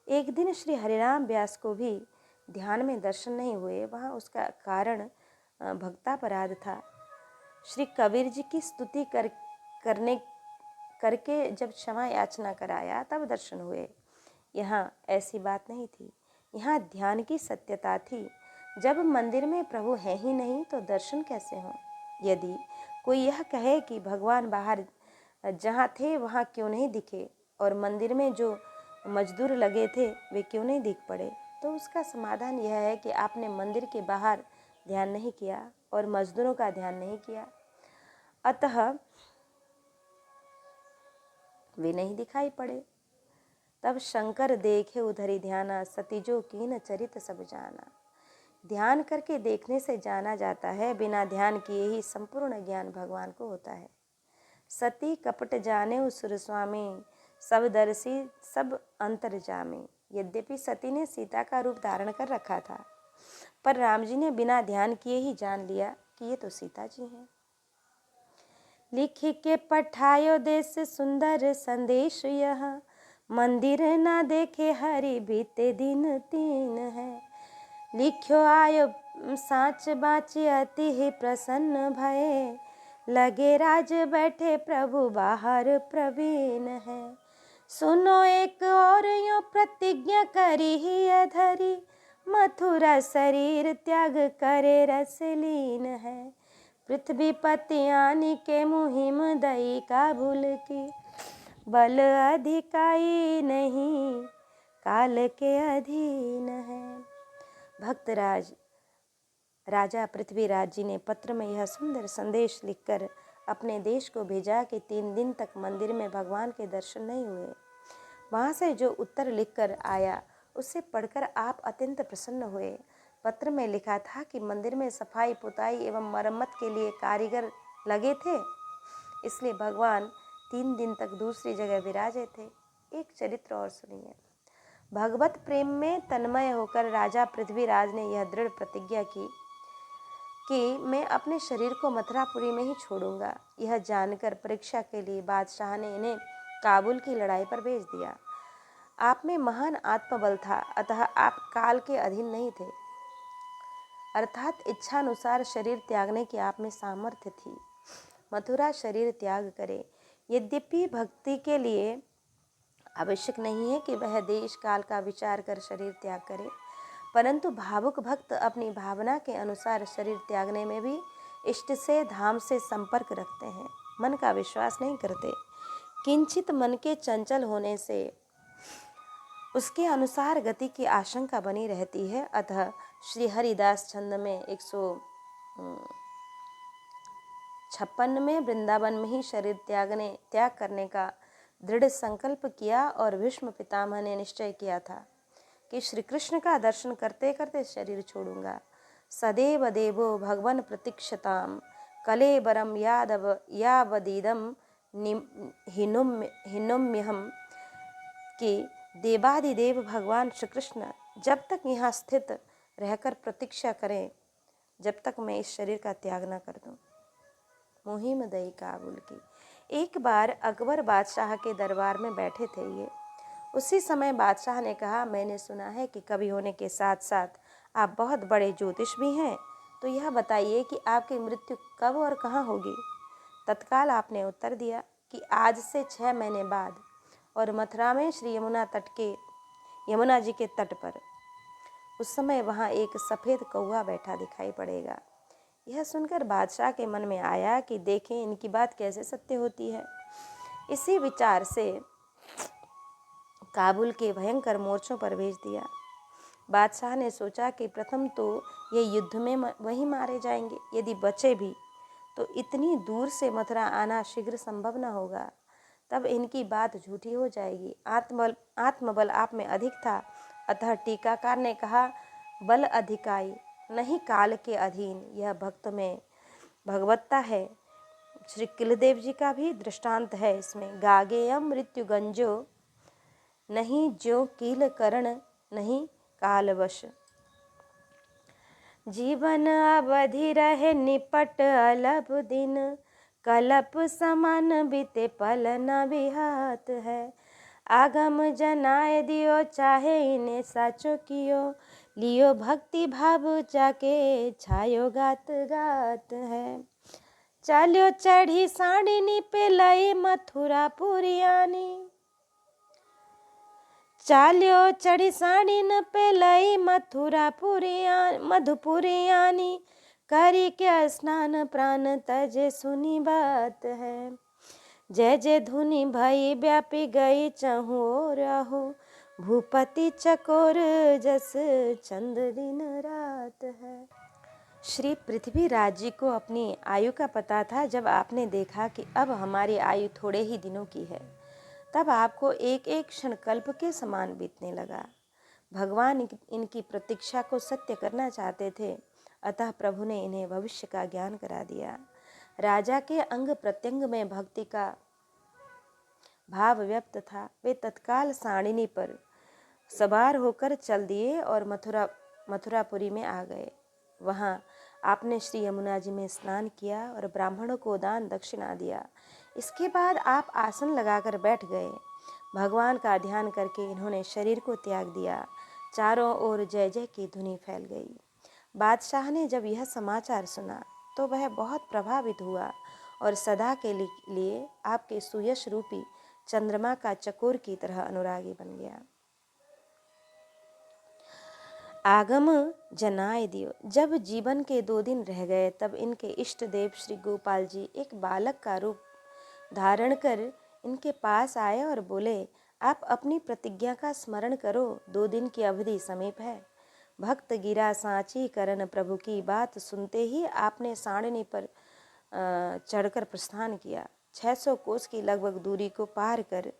एक दिन श्री हरिराम व्यास को भी ध्यान में दर्शन नहीं हुए। वहाँ उसका कारण भक्तापराध था। श्री कबीर जी की स्तुति करके जब क्षमा याचना कराया तब दर्शन हुए। यहाँ ऐसी बात नहीं थी, यहाँ ध्यान की सत्यता थी। जब मंदिर में प्रभु है ही नहीं तो दर्शन कैसे हों? यदि कोई यह कहे कि भगवान बाहर जहाँ थे वहाँ क्यों नहीं दिखे और मंदिर में जो मजदूर लगे थे वे क्यों नहीं दिख पड़े, तो उसका समाधान यह है कि आपने मंदिर के बाहर ध्यान नहीं किया और मजदूरों का ध्यान नहीं किया, अतः वे नहीं दिखाई पड़े। तब शंकर देखे उधरी ध्याना, सतीजो कीन चरित सब जाना। ध्यान करके देखने से जाना जाता है, बिना ध्यान किए ही संपूर्ण ज्ञान भगवान को होता है। सती कपट जाने उसुर स्वामी, सब दर्शी सब अंतर जामे। यद्यपि सती ने सीता का रूप धारण कर रखा था, पर राम जी ने बिना ध्यान किए ही जान लिया कि ये तो सीता जी हैं। लिख के पठायो देश सुंदर संदेश, यह मंदिर ना देखे हरि बीते दिन 3 है। लिख्यो आयो साच बाची अति ही प्रसन्न भये, लगे राज बैठे प्रभु बाहर प्रवीण है। सुनो एक और यो प्रतिज्ञा करी ही अधरी, मथुरा शरीर त्याग करे रसलीन है। पृथ्वी पति आनी के मुहिम दई काबुल की, बल अधिकाई नहीं काल के अधीन है। भक्तराज राजा पृथ्वीराज जी ने पत्र में यह सुंदर संदेश लिखकर अपने देश को भेजा कि 3 दिन तक मंदिर में भगवान के दर्शन नहीं हुए। वहाँ से जो उत्तर लिखकर आया उसे पढ़कर आप अत्यंत प्रसन्न हुए। पत्र में लिखा था कि मंदिर में सफाई पुताई एवं मरम्मत के लिए कारीगर लगे थे, इसलिए भगवान 3 दिन तक दूसरी जगह विराजे थे। एक चरित्र और सुनिए। भगवत प्रेम में तन्मय होकर राजा पृथ्वीराज ने यह दृढ़ प्रतिज्ञा की कि मैं अपने शरीर को मथुरापुरी में ही छोड़ूंगा। यह जानकर परीक्षा के लिए बादशाह ने इन्हें काबुल की लड़ाई पर भेज दिया। आप में महान आत्मबल था, अतः आप काल के अधीन नहीं थे, अर्थात इच्छानुसार शरीर त्यागने की आप में सामर्थ्य थी। मथुरा शरीर त्याग करे। यद्यपि भक्ति के लिए आवश्यक नहीं है कि वह देश काल का विचार कर शरीर त्याग करे, परंतु भावुक भक्त अपनी भावना के अनुसार शरीर त्यागने में भी इष्ट से धाम से संपर्क रखते हैं, मन का विश्वास नहीं करते। किंचित मन के चंचल होने से उसके अनुसार गति की आशंका बनी रहती है। अतः श्री हरिदास छंद में 156 में वृंदावन में ही शरीर त्याग करने का दृढ़ संकल्प किया और भीष्म पितामह ने निश्चय किया था कि श्री कृष्ण का दर्शन करते करते शरीर छोड़ूंगा। सदैव देवो भगवन प्रतीक्षताम, कलेबरम यावदीदम हिनुम्यहम कि देवादिदेव भगवान श्री कृष्ण जब तक यहाँ स्थित रहकर प्रतीक्षा करें, जब तक मैं इस शरीर का त्याग न कर दूं। मुहिम दई काबुल की। एक बार अकबर बादशाह के दरबार में बैठे थे ये। उसी समय बादशाह ने कहा, मैंने सुना है कि कवि होने के साथ साथ आप बहुत बड़े ज्योतिष भी हैं, तो यह बताइए कि आपकी मृत्यु कब और कहाँ होगी। तत्काल आपने उत्तर दिया कि आज से 6 महीने बाद, और मथुरा में श्री यमुना जी के तट पर। उस समय वहाँ एक सफ़ेद कौवा बैठा दिखाई पड़ेगा। यह सुनकर बादशाह के मन में आया कि देखें इनकी बात कैसे सत्य होती है। इसी विचार से काबुल के भयंकर मोर्चों पर भेज दिया। बादशाह ने सोचा कि प्रथम तो ये युद्ध में वहीं मारे जाएंगे, यदि बचे भी तो इतनी दूर से मथुरा आना शीघ्र संभव न होगा। तब इनकी बात झूठी हो जाएगी। आत्मबल आप में अधिक था, अतः टीकाकार ने कहा बल अधिकाई नहीं काल के अधीन, यह भक्त में भगवत्ता है। श्री किलदेव जी का भी दृष्टांत है इसमें। गागेयम मृत्यु गंजो नहीं ज्यो कील करण नहीं कालवश, जीवन अवधि रहे निपट अलप दिन, कलप समान बीते पल न बिहात है। आगम जनाए दियो चाहे इन्हें साचो कियो, लियो भक्ति भाव जाके छायो गात गात है। चालियो चढ़ी साड़ीनी पे लई मथुरा पुरियानी, चालियो चढ़ी साड़ीन पे लई मथुरा मधुपुरियानी, करी के स्नान प्राण तजे सुनी बात है। जय जय धुनी भई व्यापी गई चहु ओर आहो, भूपति चकोर जस चंद दिन रात है। श्री पृथ्वीराज जी को अपनी आयु का पता था। जब आपने देखा कि अब हमारी आयु थोड़े ही दिनों की है, तब आपको एक एक क्षण कल्प के समान बीतने लगा। भगवान इनकी प्रतीक्षा को सत्य करना चाहते थे, अतः प्रभु ने इन्हें भविष्य का ज्ञान करा दिया। राजा के अंग प्रत्यंग में भक्ति का भाव व्यक्त था। वे तत्काल साड़िनी पर सवार होकर चल दिए और मथुरापुरी में आ गए। वहाँ आपने श्री यमुना जी में स्नान किया और ब्राह्मणों को दान दक्षिणा दिया। इसके बाद आप आसन लगाकर बैठ गए। भगवान का ध्यान करके इन्होंने शरीर को त्याग दिया। चारों ओर जय जय की धुनी फैल गई। बादशाह ने जब यह समाचार सुना तो वह बहुत प्रभावित हुआ और सदा के लिए आपके सुयश रूपी चंद्रमा का चकोर की तरह अनुरागी बन गया। आगम जनाए दियो। जब जीवन के 2 दिन रह गए, तब इनके इष्ट देव श्री गोपाल जी एक बालक का रूप धारण कर इनके पास आए और बोले, आप अपनी प्रतिज्ञा का स्मरण करो, 2 दिन की अवधि समीप है। भक्त गिरा सांची करन प्रभु की बात सुनते ही आपने साड़नी पर चढ़कर प्रस्थान किया। 600 कोस की लगभग दूरी को पार कर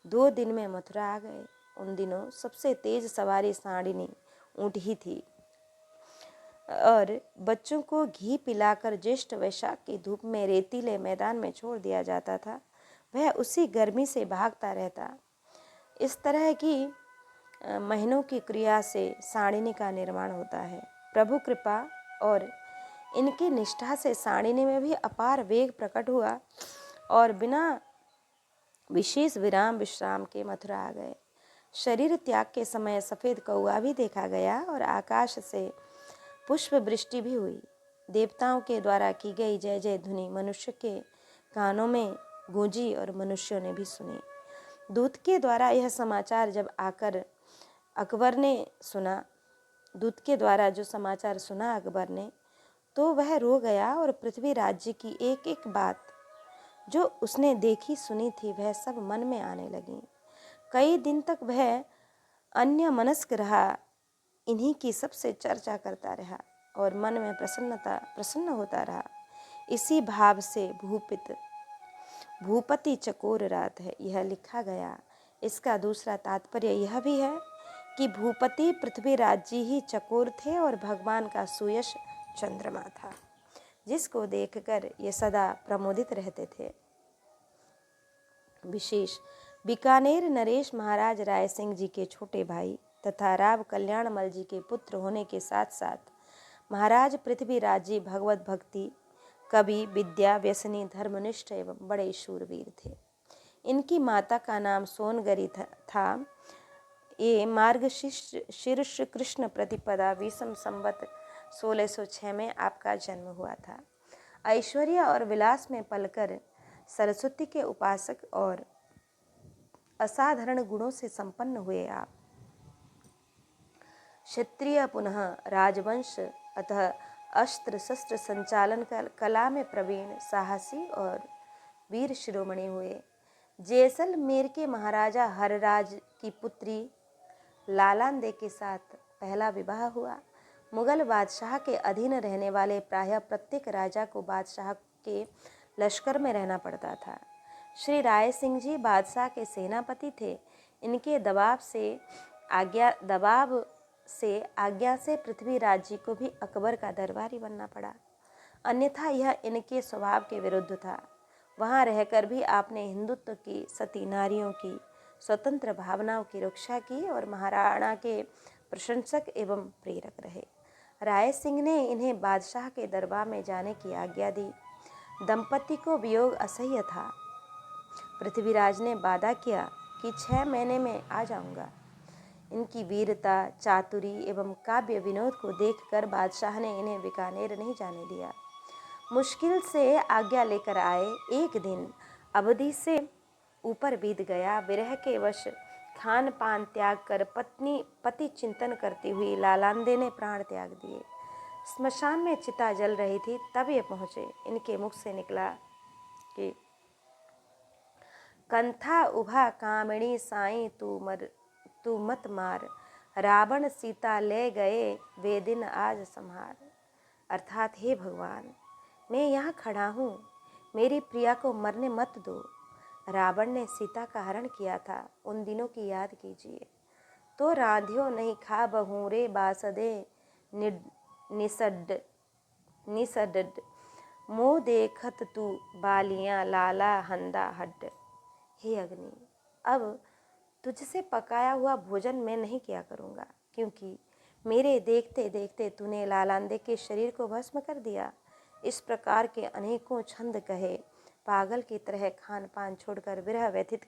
2 दिन में मथुरा आ गए। उन दिनों सबसे तेज सवारी साड़िनी ऊँट ही थी और बच्चों को घी पिलाकर ज्येष्ठ वैशाख की धूप में रेतीले मैदान में छोड़ दिया जाता था। वह उसी गर्मी से भागता रहता। इस तरह की महीनों की क्रिया से साड़िनी का निर्माण होता है। प्रभु कृपा और इनकी निष्ठा से साड़िनी में भी अपार वेग प्रकट हुआ और बिना विशेष विश्राम के मथुरा आ गए। शरीर त्याग के समय सफ़ेद कौआ भी देखा गया और आकाश से पुष्प वृष्टि भी हुई। देवताओं के द्वारा की गई जय जय धुनी मनुष्य के कानों में गूंजी और मनुष्यों ने भी सुनी। दूत के द्वारा यह समाचार जब आकर अकबर ने सुना, दूत के द्वारा जो समाचार सुना अकबर ने, तो वह रो गया और पृथ्वीराज जी की एक एक बात जो उसने देखी सुनी थी वह सब मन में आने लगी। कई दिन तक वह अन्य मनस्क रहा, इन्हीं की सबसे चर्चा करता रहा और मन में प्रसन्न होता रहा। इसी भाव से भूपति चकोर रात है यह लिखा गया। इसका दूसरा तात्पर्य यह भी है कि भूपति पृथ्वीराज जी ही चकोर थे और भगवान का सुयश चंद्रमा था, जिसको देखकर ये सदा प्रमोदित रहते थे। विशेष बीकानेर नरेश महाराज राय सिंह जी के छोटे भाई तथा राव कल्याणमल जी के पुत्र होने के साथ साथ महाराज पृथ्वीराज जी भगवत भक्ति, कवि, विद्या, व्यसनी, धर्मनिष्ठ एवं बड़े शूरवीर थे। इनकी माता का नाम सोनगरी था। ये मार्गशीर्ष कृष्ण प्रतिपदा विषम संवत 1606 में आपका जन्म हुआ था। ऐश्वर्य और विलास में पलकर सरस्वती के उपासक और असाधारण गुणों से संपन्न हुए आप। क्षत्रिय पुनः राजवंश, अतः अस्त्र शस्त्र संचालन कला में प्रवीण, साहसी और वीर शिरोमणि हुए। जैसलमेर के महाराजा हरराज की पुत्री लालांदे के साथ पहला विवाह हुआ। मुगल बादशाह के अधीन रहने वाले प्रायः प्रत्येक राजा को बादशाह के लश्कर में रहना पड़ता था। श्री राय सिंह जी बादशाह के सेनापति थे। इनके दबाव से आज्ञा से पृथ्वीराज जी को भी अकबर का दरबारी बनना पड़ा, अन्यथा यह इनके स्वभाव के विरुद्ध था। वहाँ रहकर भी आपने हिंदुत्व की, सती नारियों की, स्वतंत्र भावनाओं की रक्षा की और महाराणा के प्रशंसक एवं प्रेरक रहे। राय सिंह ने इन्हें बादशाह के दरबार में जाने की आज्ञा दी। दंपति को वियोग असह्य था। पृथ्वीराज ने वादा किया कि 6 महीने में आ जाऊंगा। इनकी वीरता, चातुरी एवं काव्य विनोद को देखकर बादशाह ने इन्हें बीकानेर नहीं जाने दिया। मुश्किल से आज्ञा लेकर आए। एक दिन अवधि से ऊपर बीत गया। विरह के वश खान पान त्याग कर पति चिंतन करती हुई लालांदे ने प्राण त्याग दिए। स्मशान में चिता जल रही थी, तब ये पहुंचे। इनके मुख से निकला कि कंथा उभा कामिणी साईं तू मत मार, रावण सीता ले गए वे दिन आज संहार। अर्थात हे भगवान, मैं यहाँ खड़ा हूँ, मेरी प्रिया को मरने मत दो। रावण ने सीता का हरण किया था, उन दिनों की याद कीजिए। तो रांधियो नहीं खा बहूरे बासदे निसड मुँह देखत तू बालियाँ लाला हंदा हड्ड। हे अग्नि, अब तुझसे पकाया हुआ भोजन मैं नहीं किया करूँगा, क्योंकि मेरे देखते देखते तूने लालांदे के शरीर को भस्म कर दिया। इस प्रकार के अनेकों छंद कहे। पागल की तरह खान पान छोड़कर विरह व्यथित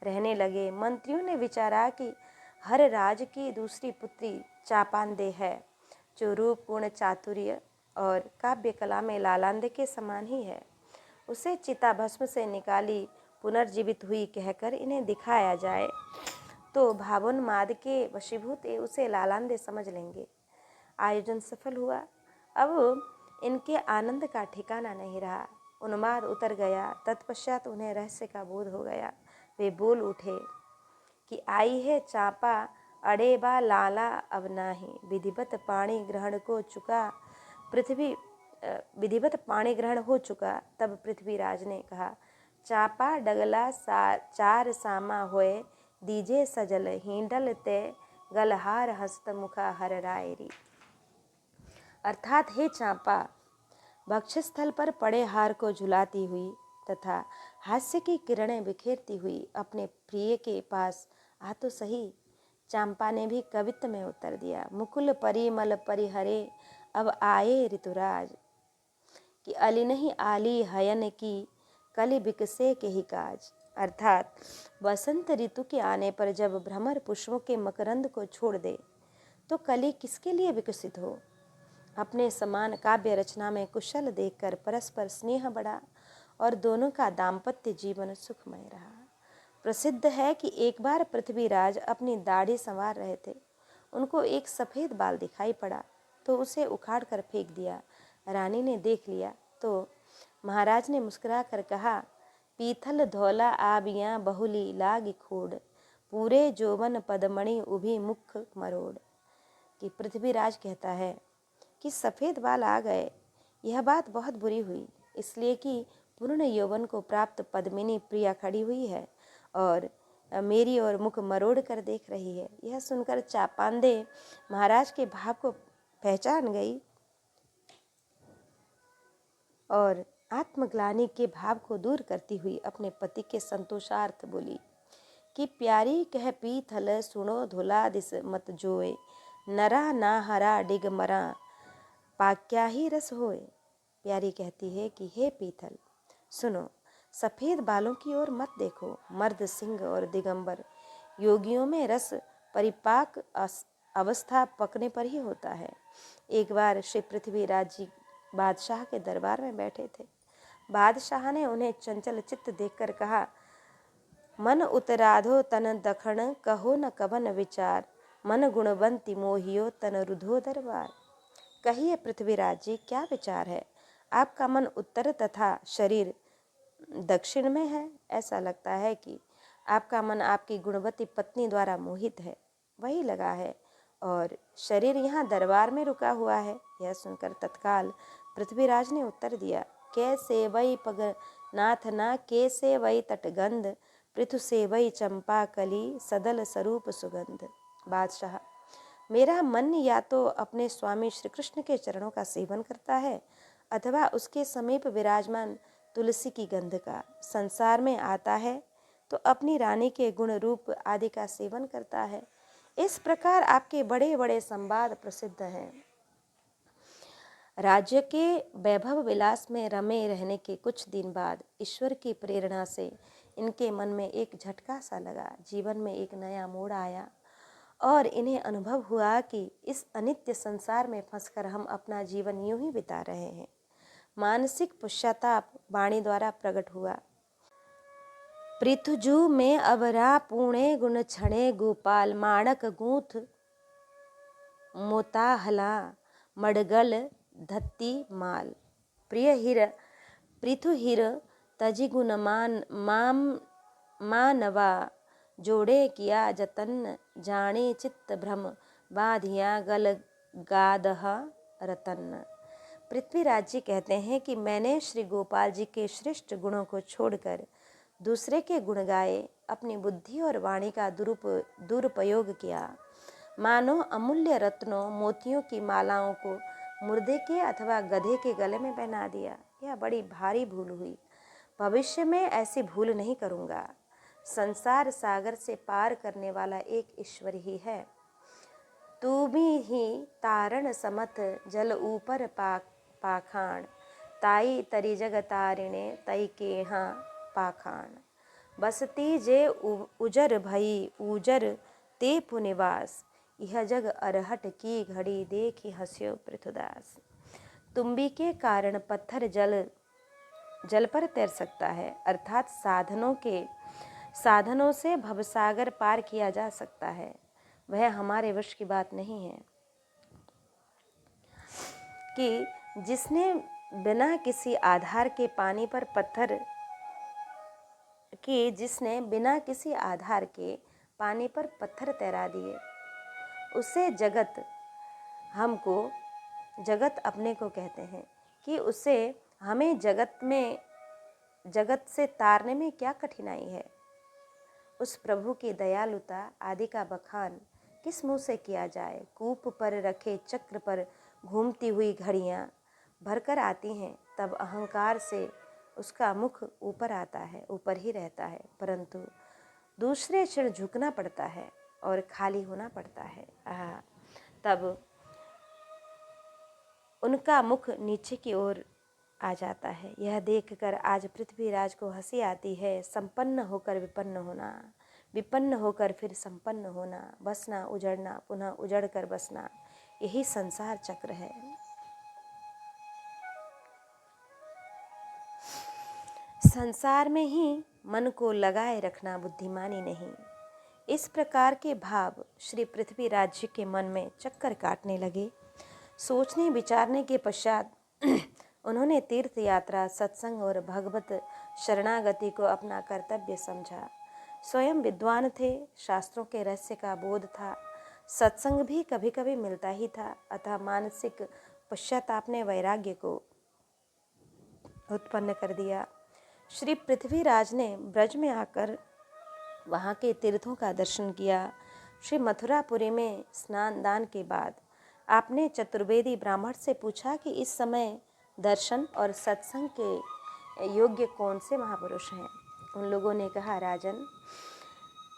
रहने लगे। मंत्रियों ने विचारा कि हर राज की दूसरी पुत्री चापांदे है, जो रूप, गुण, चातुर्य और काव्य कला में लालांदे के समान ही है। उसे चिता भस्म से निकाली पुनर्जीवित हुई कहकर इन्हें दिखाया जाए तो भावोन्माद के वशीभूत उसे लालांदे समझ लेंगे। आयोजन सफल हुआ। अब इनके आनंद का ठिकाना नहीं रहा। उन्माद उतर गया। तत्पश्चात उन्हें रहस्य का बोध हो गया। वे बोल उठे कि आई है चांपा अड़े बा लाला अब नाही, विधिवत पाणी ग्रहण हो चुका। तब पृथ्वीराज ने कहा, चापा डगला 4 सामा होए, दीजे सजल हिंडल ते गलहार हस्त मुखा हर रायरी। अर्थात हे चांपा, भक्षस्थल पर पड़े हार को झुलाती हुई तथा हास्य की किरणें बिखेरती हुई अपने प्रिय के पास आ तो सही। चांपा ने भी कवित्व में उत्तर दिया, मुकुल परिमल परिहरे अब आए ऋतुराज, कि अली नहीं आली हयन की कली बिकसे के ही काज। अर्थात वसंत ऋतु के आने पर जब भ्रमर पुष्पों के मकरंद को छोड़ दे तो कली किसके लिए विकसित हो। अपने समान काव्य रचना में कुशल देखकर परस्पर स्नेह बढ़ा और दोनों का दाम्पत्य जीवन सुखमय रहा। प्रसिद्ध है कि एक बार पृथ्वीराज अपनी दाढ़ी संवार रहे थे। उनको एक सफ़ेद बाल दिखाई पड़ा तो उसे उखाड़ कर फेंक दिया। रानी ने देख लिया तो महाराज ने मुस्कुरा कर कहा, पीथल धौला आबियाँ बहुली लाग खोड़, पूरे जोवन पदमणि उभी मुख मरोड़। कि पृथ्वीराज कहता है कि सफ़ेद बाल आ गए। यह बात बहुत बुरी हुई, इसलिए कि पूर्ण यौवन को प्राप्त पद्मिनी प्रिया खड़ी हुई है और मेरी ओर मुख मरोड़ कर देख रही है। यह सुनकर चापांदे महाराज के भाव को पहचान गई और आत्मग्लानि के भाव को दूर करती हुई अपने पति के संतोषार्थ बोली कि प्यारी कह पीथल सुनो धुला दिस मत जोए, नरा ना हरा डिग मरा पाक्या ही रस होए। प्यारी कहती है कि हे पीथल, सुनो, सफ़ेद बालों की ओर मत देखो। मर्द सिंह और दिगंबर योगियों में रस परिपाक अवस्था पकने पर ही होता है। एक बार श्री पृथ्वीराज जी बादशाह के दरबार में बैठे थे। बादशाह ने उन्हें चंचल चित्त देखकर कहा, मन उतराधो तन दखण कहो न कवन विचार, मन गुणवंती मोहियो तन रुधो दरबार। कहिए पृथ्वीराज जी, क्या विचार है? आपका मन उत्तर तथा शरीर दक्षिण में है। ऐसा लगता है कि आपका मन आपकी गुणवती पत्नी द्वारा मोहित है, वही लगा है, और शरीर यहाँ दरबार में रुका हुआ है। यह सुनकर तत्काल पृथ्वीराज ने उत्तर दिया कैसे वही पग नाथ ना कैसे वही तटगंध, पृथु से वही चंपा कली सदल स्वरूप सुगंध। बादशाह, मेरा मन या तो अपने स्वामी श्री कृष्ण के चरणों का सेवन करता है अथवा उसके समीप विराजमान तुलसी की गंध का। संसार में आता है तो अपनी रानी के गुण रूप आदि का सेवन करता है। इस प्रकार आपके बड़े बड़े संवाद प्रसिद्ध हैं। राज्य के वैभव विलास में रमे रहने के कुछ दिन बाद ईश्वर की प्रेरणा से इनके मन में एक झटका सा लगा। जीवन में एक नया मोड़ आया और इन्हें अनुभव हुआ कि इस अनित्य संसार में फंसकर हम अपना जीवन यूं ही बिता रहे हैं। मानसिक पश्चाताप वाणी द्वारा प्रकट हुआ। पृथुजू में अवरा पुणे गुण छणे गोपाल, माणक गूंथ मोताहला मडगल धत्ती माल। प्रिय हिर पृथु हिर तजी गुण मानवा, जोड़े किया जतन जाने चित्त भ्रम, बाधिया गल गादह रतन। पृथ्वीराज जी कहते हैं कि मैंने श्री गोपाल जी के श्रेष्ठ गुणों को छोड़कर दूसरे के गुण गाए, अपनी बुद्धि और वाणी का दुरुपयोग किया। मानो अमूल्य रत्नों मोतियों की मालाओं को मुर्दे के अथवा गधे के गले में पहना दिया। यह बड़ी भारी भूल हुई। भविष्य में ऐसी भूल नहीं करूँगा। संसार सागर से पार करने वाला एक ईश्वर ही है। तू भी ही तारण समथ जल ऊपर पाखाण, ताई तरी जग तारिणे तई केहा पाखाण। बसती जे उजर भई उजर ते पुनिवास, यह जग अरहट की घड़ी देखी हंस्यो पृथुदास। तुम्बी के कारण पत्थर जल पर तैर सकता है, अर्थात साधनों से भवसागर पार किया जा सकता है। वह हमारे वश की बात नहीं है कि जिसने बिना किसी आधार के पानी पर पत्थर तैरा दिए, उसे जगत अपने को कहते हैं कि उसे हमें जगत से तारने में क्या कठिनाई है। उस प्रभु की दयालुता आदि का बखान किस मुंह से किया जाए। कूप पर रखे चक्र पर घूमती हुई घड़ियां भरकर आती हैं, तब अहंकार से उसका मुख ऊपर ही रहता है, परंतु दूसरे क्षण झुकना पड़ता है और खाली होना पड़ता है। तब उनका मुख नीचे की ओर आ जाता है। यह देखकर आज पृथ्वीराज को हंसी आती है। संपन्न होकर विपन्न होना, विपन्न होकर फिर संपन्न होना, बसना उजड़ना, पुनः उजड़कर बसना, यही संसार चक्र है। संसार में ही मन को लगाए रखना बुद्धिमानी नहीं। इस प्रकार के भाव श्री पृथ्वीराज जी के मन में चक्कर काटने लगे। सोचने विचारने के पश्चात उन्होंने तीर्थ यात्रा, सत्संग और भगवत शरणागति को अपना कर्तव्य समझा। स्वयं विद्वान थे, शास्त्रों के रहस्य का बोध था, सत्संग भी कभी कभी मिलता ही था, अतः मानसिक पश्चाताप ने वैराग्य को उत्पन्न कर दिया। श्री पृथ्वीराज ने ब्रज में आकर वहाँ के तीर्थों का दर्शन किया। श्री मथुरापुरी में स्नान दान के बाद आपने चतुर्वेदी ब्राह्मण से पूछा कि इस समय दर्शन और सत्संग के योग्य कौन से महापुरुष हैं। उन लोगों ने कहा, राजन,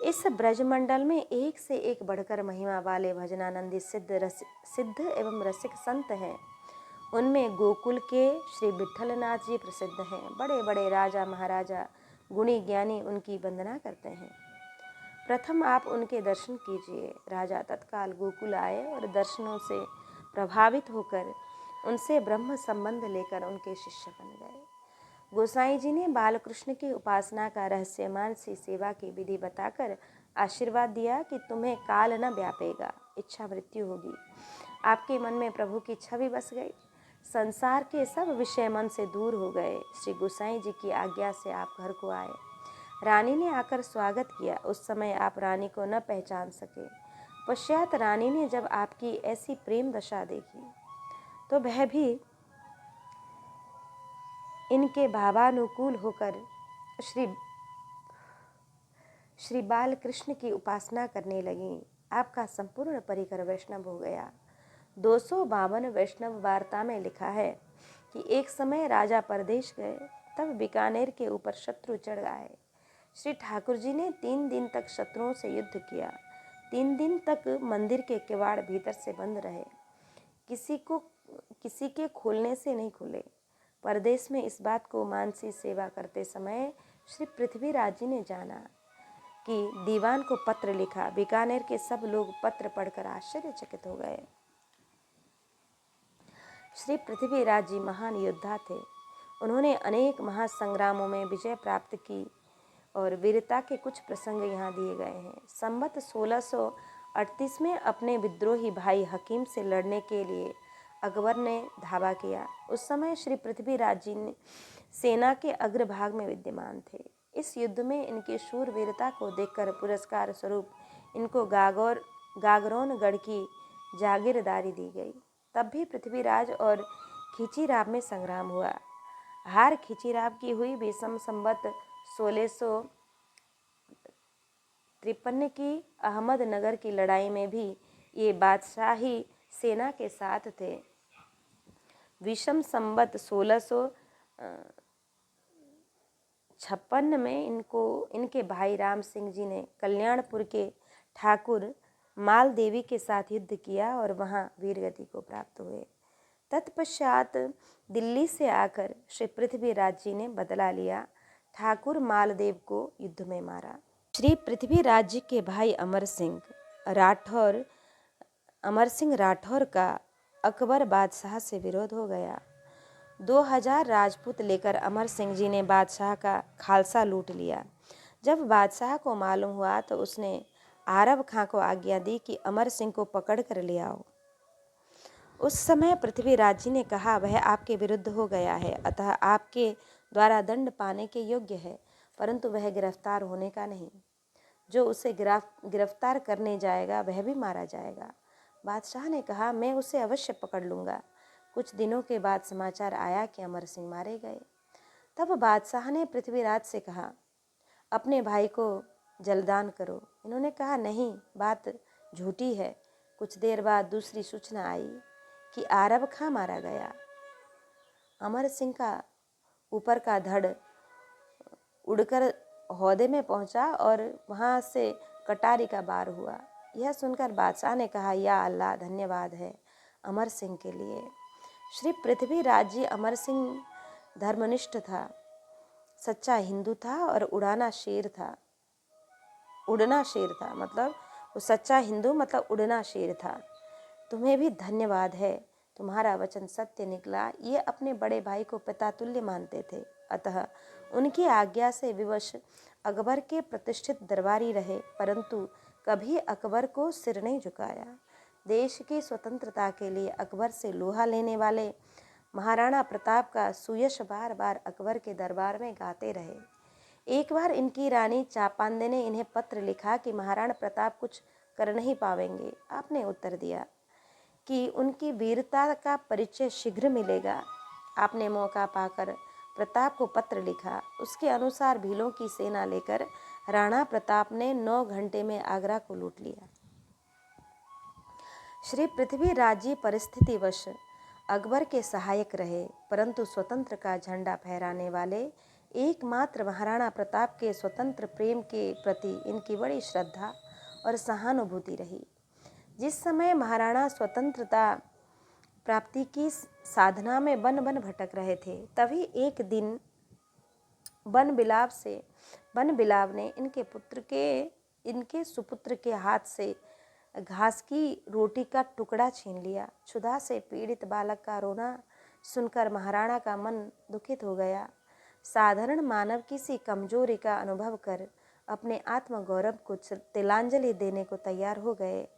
इस ब्रजमंडल में एक से एक बढ़कर महिमा वाले भजनानंदी सिद्ध एवं रसिक संत हैं। उनमें गोकुल के श्री विट्ठलनाथ जी प्रसिद्ध हैं। बड़े बड़े राजा महाराजा गुणी ज्ञानी उनकी वंदना करते हैं। प्रथम आप उनके दर्शन कीजिए। राजा तत्काल गोकुल आए और दर्शनों से प्रभावित होकर उनसे ब्रह्म संबंध लेकर उनके शिष्य बन गए। गोसाई जी ने बालकृष्ण की उपासना का रहस्य, मानसी सेवा की विधि बताकर आशीर्वाद दिया कि तुम्हें काल न व्यापेगा, इच्छा मृत्यु होगी। आपके मन में प्रभु की छवि बस गई। संसार के सब विषय मन से दूर हो गए। श्री गोसाई जी की आज्ञा से आप घर को आए। रानी ने आकर स्वागत किया। उस समय आप रानी को न पहचान सके। पश्चात रानी ने जब आपकी ऐसी प्रेम दशा देखी तो वह भी इनके भावानुकूल होकर श्री बालकृष्ण की उपासना करने लगीं। आपका संपूर्ण परिकर वैष्णव हो गया। 252 वैष्णव वार्ता में लिखा है कि एक समय राजा परदेश गए, तब बीकानेर के ऊपर शत्रु चढ़ आए। श्री ठाकुर जी ने 3 दिन तक शत्रुओं से युद्ध किया। 3 दिन तक मंदिर के किवाड़ भीतर से बंद रहे, किसी के खोलने से नहीं खुले। परदेश में इस बात को मानसी सेवा करते समय श्री पृथ्वीराज जी ने जाना कि दीवान को पत्र लिखा। बीकानेर के सब लोग पत्र पढ़कर आश्चर्यचकित हो गए। श्री पृथ्वीराज जी महान योद्धा थे। उन्होंने अनेक महासंग्रामों में विजय प्राप्त की और वीरता के कुछ प्रसंग यहाँ दिए गए हैं। संवत 1638 में अपने विद्रोही भाई हकीम से लड़ने के लिए अकबर ने धावा किया। उस समय श्री पृथ्वीराज जी सेना के अग्रभाग में विद्यमान थे। इस युद्ध में इनकी शूरवीरता को देखकर पुरस्कार स्वरूप इनको गागरोनगढ़ की जागीरदारी दी गई। तब भी पृथ्वीराज और खिचीराव में संग्राम हुआ। हार खिचीराव की हुई। विषम संवत 1653 की अहमदनगर की लड़ाई में भी ये बादशाही सेना के साथ थे। विषम संवत 1656 में इनके भाई राम सिंह जी ने कल्याणपुर के ठाकुर माल देवी के साथ युद्ध किया और वहां वीरगति को प्राप्त हुए। तत्पश्चात दिल्ली से आकर श्री पृथ्वीराज जी ने बदला लिया। ठाकुर मालदेव को युद्ध में मारा। श्री पृथ्वीराज जी के भाई अमर सिंह राठौर का अकबर बादशाह से विरोध हो गया। 2000 राजपूत लेकर अमर सिंह जी ने बादशाह का खालसा लूट लिया। जब बादशाह को मालूम हुआ तो उसने आरब खां को आज्ञा दी कि अमर सिंह को पकड़ कर ले आओ। उस समय पृथ्वीराज जी ने कहा, वह आपके विरुद्ध हो गया है, अतः आपके द्वारा दंड पाने के योग्य है, परंतु वह गिरफ्तार होने का नहीं। जो उसे गिरफ्तार करने जाएगा वह भी मारा जाएगा। बादशाह ने कहा, मैं उसे अवश्य पकड़ लूँगा। कुछ दिनों के बाद समाचार आया कि अमर सिंह मारे गए। तब बादशाह ने पृथ्वीराज से कहा, अपने भाई को जलदान करो। इन्होंने कहा, नहीं, बात झूठी है। कुछ देर बाद दूसरी सूचना आई कि आरब खां मारा गया। अमर सिंह का ऊपर का धड़ उड़कर हौदे में पहुंचा और वहां से कटारी का वार हुआ। यह सुनकर बादशाह ने कहा, या अल्लाह, धन्यवाद है अमर सिंह के लिए। श्री पृथ्वीराज जी अमर सिंह धर्मनिष्ठ था, सच्चा हिंदू था और उड़ना शेर था। मतलब वो सच्चा हिंदू मतलब उड़ना शेर था। तुम्हें भी धन्यवाद है, तुम्हारा वचन सत्य निकला। ये अपने बड़े भाई को पिता तुल्य मानते थे, अतः उनकी आज्ञा से विवश अकबर के प्रतिष्ठित दरबारी रहे, परंतु कभी अकबर को सिर नहीं झुकाया। देश की स्वतंत्रता के लिए अकबर से लोहा लेने वाले महाराणा प्रताप का सुयश बार बार अकबर के दरबार में गाते रहे। एक बार इनकी रानी चापांदे ने इन्हें पत्र लिखा कि महाराणा प्रताप कुछ कर नहीं पावेंगे। आपने उत्तर दिया कि उनकी वीरता का परिचय शीघ्र मिलेगा। आपने मौका पाकर प्रताप को पत्र लिखा। उसके अनुसार भीलों की सेना लेकर राणा प्रताप ने 9 घंटे में आगरा को लूट लिया। श्री पृथ्वीराज जी परिस्थितिवश अकबर के सहायक रहे, परंतु स्वतंत्र का झंडा फहराने वाले एकमात्र महाराणा प्रताप के स्वतंत्र प्रेम के प्रति इनकी बड़ी श्रद्धा और सहानुभूति रही। जिस समय महाराणा स्वतंत्रता प्राप्ति की साधना में बन भटक रहे थे, तभी एक दिन बन बिलाव ने इनके सुपुत्र के हाथ से घास की रोटी का टुकड़ा छीन लिया। क्षुधा से पीड़ित बालक का रोना सुनकर महाराणा का मन दुखित हो गया। साधारण मानव किसी कमजोरी का अनुभव कर अपने आत्मगौरव को तिलांजलि देने को तैयार हो गए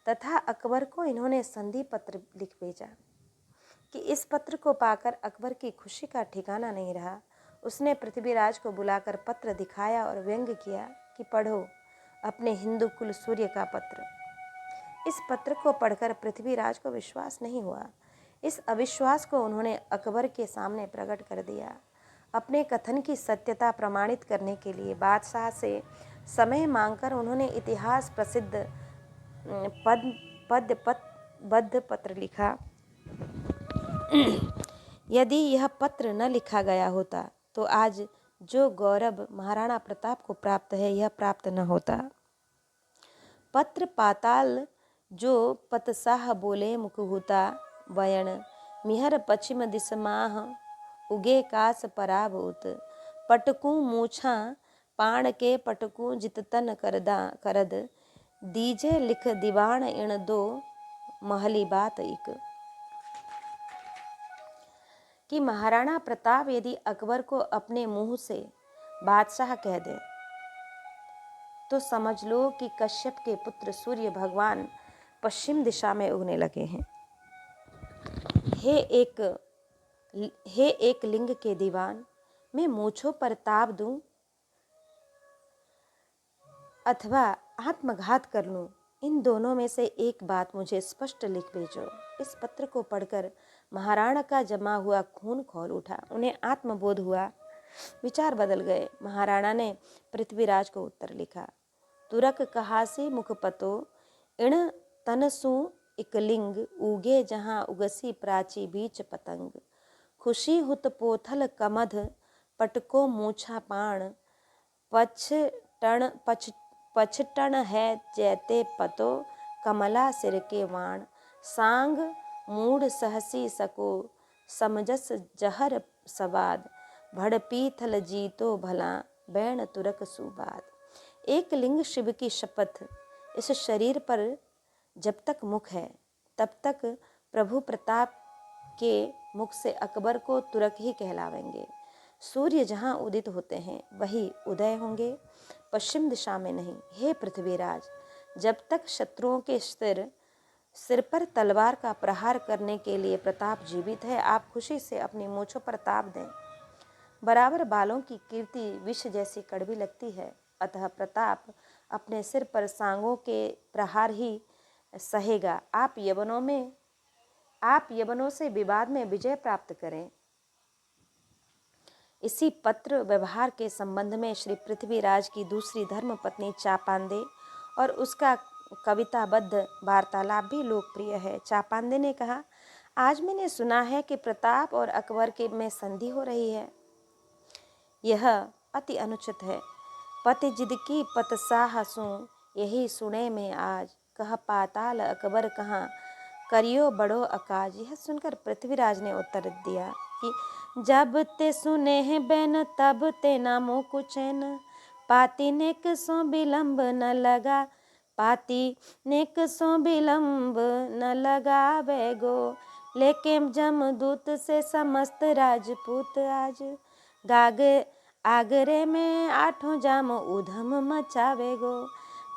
तथा अकबर को इन्होंने संधि पत्र लिख भेजा कि इस पत्र को पाकर अकबर की खुशी का ठिकाना नहीं रहा। उसने पृथ्वीराज को बुलाकर पत्र दिखाया और व्यंग किया कि पढ़ो अपने हिंदू कुल सूर्य का पत्र। इस पत्र को पढ़कर पृथ्वीराज को विश्वास नहीं हुआ। इस अविश्वास को उन्होंने अकबर के सामने प्रकट कर दिया। अपने कथन की सत्यता प्रमाणित करने के लिए बादशाह से समय मांगकर उन्होंने इतिहास प्रसिद्ध बद्ध पत्र लिखा। यदि यह पत्र न लिखा गया होता तो आज जो गौरव महाराणा प्रताप को प्राप्त है यह प्राप्त न होता। पत्र पाताल जो पतसाह बोले मुकुहुता बयण मिहर पश्चिम दिस माह उगे कास पराभूत पटकू मूछा पाण के पटकू जिततन करद दीजे लिख दीवान इण दो महली बात इक। कि महाराणा प्रताप यदि अकबर को अपने मुंह से बादशाह कह दे तो समझ लो कि कश्यप के पुत्र सूर्य भगवान पश्चिम दिशा में उगने लगे हैं। हे एक लिंग के दीवान, मैं मूछों पर ताप दूं अथवा आत्मघात कर लूं, इन दोनों में से एक बात मुझे स्पष्ट लिख भेजो। इस पत्र को पढ़कर महाराणा का जमा हुआ खून खौल उठा। उन्हें आत्मबोध हुआ, विचार बदल गए। महाराणा ने पृथ्वीराज को उत्तर लिखा। तुरक कहासी मुखपतो इण तनसु इकलिंग उगे जहाँ उगसी प्राची बीच पतंग खुशी हुत पोथल कमध पटको मूछा पाण पछटन है जैते पतो कमला सिर के वाण सांग मूढ़ सहसी सको समजस जहर सवाद भड़ पीथल जीतो भला बैण तुरक सुबाद। एक लिंग शिव की शपथ, इस शरीर पर जब तक मुख है तब तक प्रभु प्रताप के मुख से अकबर को तुरक ही कहलावेंगे। सूर्य जहाँ उदित होते हैं वही उदय होंगे, पश्चिम दिशा में नहीं। हे पृथ्वीराज, जब तक शत्रुओं के सिर पर तलवार का प्रहार करने के लिए प्रताप जीवित है, आप खुशी से अपनी मूंछों पर ताप दें। बराबर बालों की कीर्ति विष जैसी कड़वी लगती है, अतः प्रताप अपने सिर पर सांगों के प्रहार ही सहेगा। आप यवनों से विवाद में विजय प्राप्त करें। इसी पत्र व्यवहार के संबंध में श्री पृथ्वीराज की दूसरी धर्म पत्नी चापांदे और उसका कविताबद्ध वार्तालाप भी लोकप्रिय है। चापांदे ने कहा, आज मैंने सुना है कि प्रताप और अकबर के में संधि हो रही है। यह अति अनुचित है। पति जिद की पतसाह सु यही सुने में आज कह पाताल अकबर कहाँ करियो बड़ो अकाज। यह सुनकर पृथ्वीराज ने उत्तर दिया कि जब ते सुने हैं बैन तब ते नामो कुचैन पाती नेक सो विलम्ब न लगा पाती नेक सो विलम्ब न लगा बैगो लेके जमदूत से समस्त राजपूत आज आगरे में आठों जाम उधम मचावेगो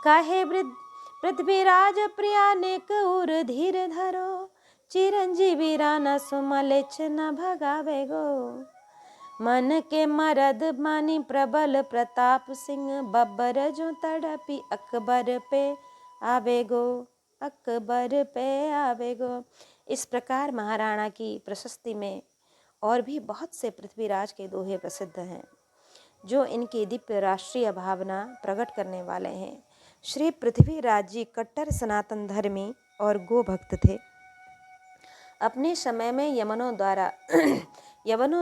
काहे पृथ्वीराज प्रिया नेक उर धीर धरो चिरंजीवी राना सुमलेच न भगावेगो मन के मरद मानी प्रबल प्रताप सिंह बब्बर जो तड़पी अकबर पे आवेगो। इस प्रकार महाराणा की प्रशस्ति में और भी बहुत से पृथ्वीराज के दोहे प्रसिद्ध हैं जो इनकी दिव्य राष्ट्रीय भावना प्रकट करने वाले हैं। श्री पृथ्वीराज जी कट्टर सनातन धर्मी और गो भक्त थे। अपने समय में यवनों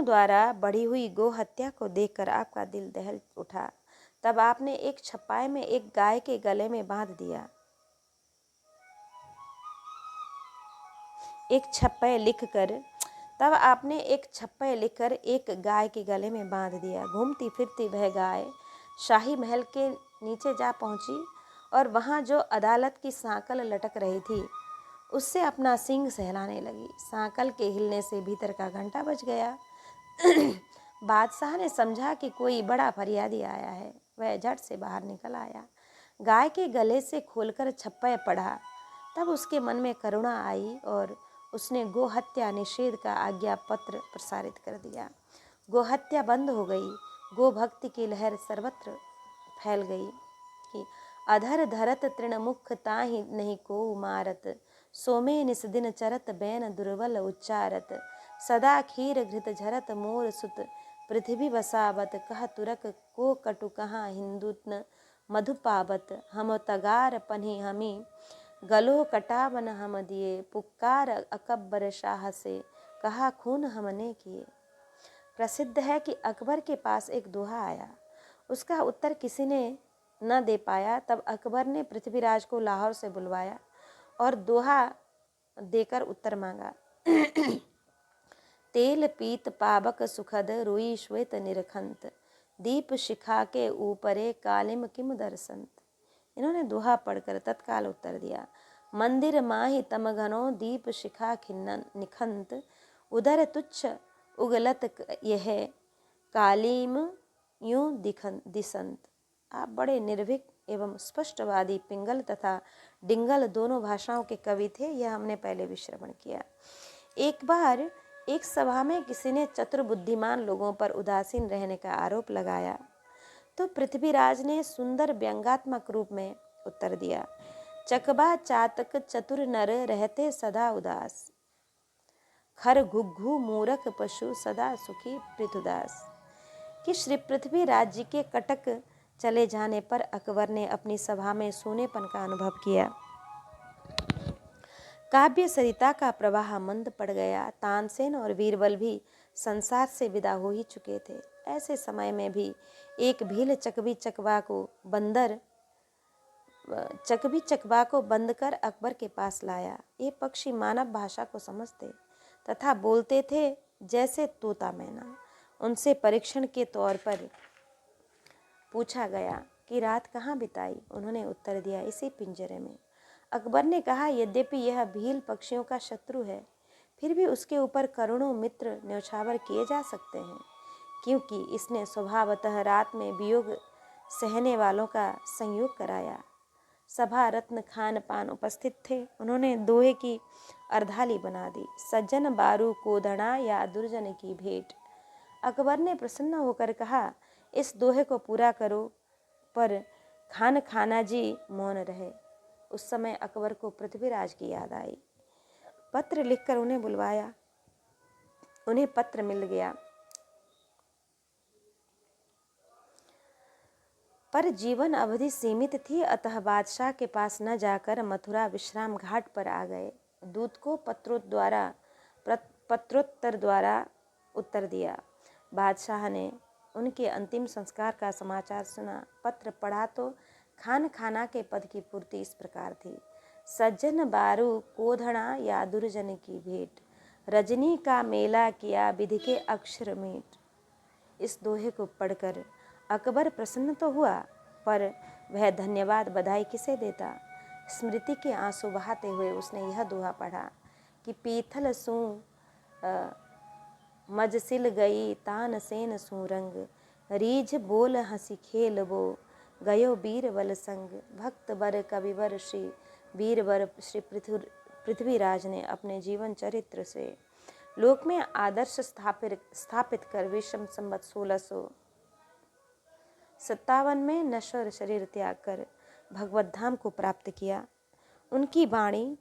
द्वारा बढ़ी हुई गो हत्या को देखकर आपका दिल दहल उठा। तब आपने एक छप्पाई में एक गाय के गले में बांध दिया। एक छप्पे लिखकर एक गाय के गले में बांध दिया। घूमती फिरती वह गाय शाही महल के नीचे जा पहुंची और वहां जो अदालत की सांकल लटक रही थी उससे अपना सींग सहलाने लगी। सांकल के हिलने से भीतर का घंटा बज गया। बादशाह ने समझा कि कोई बड़ा फरियादी आया है। वह झट से बाहर निकल आया, गाय के गले से खोलकर छप्पा पढ़ा। तब उसके मन में करुणा आई और उसने गोहत्या निषेध का आज्ञा पत्र प्रसारित कर दिया। गोहत्या बंद हो गई। गो भक्ति की लहर सर्वत्र फैल गई कि अधर धरत तृणमुख ताहि नहीं को मारत सोमे निस दिन चरत बैन दुर्बल उच्चारत सदा खीर घृत झरत मोर सुत पृथ्वी वसावत कह तुरक को कटु कहाँ हिंदुत्न मधु पावत हम तगार पन्ही हमी गलो कटावन हम दिए पुकार अकबर शाह से कहा खून हमने किए। प्रसिद्ध है कि अकबर के पास एक दोहा आया, उसका उत्तर किसी ने न दे पाया। तब अकबर ने पृथ्वीराज को लाहौर से बुलवाया और दोहा देकर उत्तर मांगा। तेल पीत पावक सुखद रुई श्वेत निरखंत दीप शिखा के ऊपरे कालिम किम दर्शंत। इन्होंने दोहा पढ़कर तत्काल उत्तर दिया, मंदिर माहि तम घनो दीप शिखा खिन्न निखंत उधर तुच्छ उगलत यह कालीम यूं दिसंत। आप बड़े निर्भीक एवं स्पष्टवादी पिंगल तथा डिंगल दोनों भाषाओं के कवि थे, यह हमने पहले भी श्रवण किया। एक बार एक सभा में किसी ने चतुर बुद्धिमान लोगों पर उदासीन रहने का आरोप लगाया तो पृथ्वीराज ने सुंदर व्यंगात्मक रूप में उत्तर दिया, चकबा चातक चतुर नर रहते सदा उदास खर घुघु मूरख पशु सदा सुखी पृथुदास। कि श्री पृथ्वी राज्य के कटक चले जाने पर अकबर ने अपनी सभा में सूनेपन का अनुभव किया। काव्य सरिता का प्रवाह मंद पड़ गया। तानसेन और बीरबल भी संसार से विदा हो ही चुके थे। ऐसे समय में भी एक भील चकबी चकवा को बंद कर अकबर के पास लाया। ये पक्षी मानव भाषा को समझते तथा बोलते थे जैसे तोता मैना। उनसे परीक्षण के तौर पर पूछा गया कि रात कहाँ बिताई। उन्होंने उत्तर दिया, इसी पिंजरे में। अकबर ने कहा, यद्यपि यह भील पक्षियों का शत्रु है, फिर भी उसके ऊपर करोड़ों मित्र न्यौछावर किए जा सकते हैं, क्योंकि इसने स्वभावतः रात में वियोग सहने वालों का संयोग कराया। सभा रत्न खान पान उपस्थित थे। उन्होंने दोहे की अर्धाली बना दी, सज्जन बारू कोदड़ा या दुर्जन की भेंट। अकबर ने प्रसन्न होकर कहा, इस दोहे को पूरा करो, पर खाना जी मौन रहे। उस समय अकबर को पृथ्वीराज की याद आई। पत्र लिखकर उन्हें बुलवाया। उन्हें पत्र मिल गया, पर जीवन अवधि सीमित थी, अतः बादशाह के पास न जाकर मथुरा विश्राम घाट पर आ गए। दूत को पत्रोत्तर द्वारा उत्तर दिया। बादशाह ने उनके अंतिम संस्कार का समाचार सुना। पत्र पढ़ा तो खाना के पद की पूर्ति इस प्रकार थी, सज्जन बारू कोधड़ा या दुर्जन की भेंट, रजनी का मेला किया विधि के अक्षर मीट। इस दोहे को पढ़कर अकबर प्रसन्न तो हुआ, पर वह धन्यवाद बधाई किसे देता। स्मृति के आंसू बहाते हुए उसने यह दोहा पढ़ा कि पीथल सू मजसिल गई तान सेन सूरंग, रीझ बोल हंसी खेल वो गयो बीरबल संग। भक्त बर कविवर श्री बीरबर श्री पृथ्वीराज ने अपने जीवन चरित्र से लोक में आदर्श स्थापित कर विषम संवत 1657 में नश्वर शरीर त्याग कर भगवत धाम को प्राप्त किया। उनकी वाणी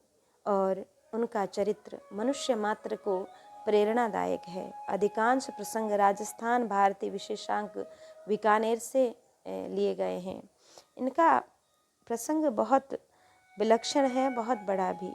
और उनका चरित्र मनुष्य मात्र को प्रेरणादायक है। अधिकांश प्रसंग राजस्थान भारतीय विशेषांक बीकानेर से लिए गए हैं। इनका प्रसंग बहुत विलक्षण है, बहुत बड़ा भी।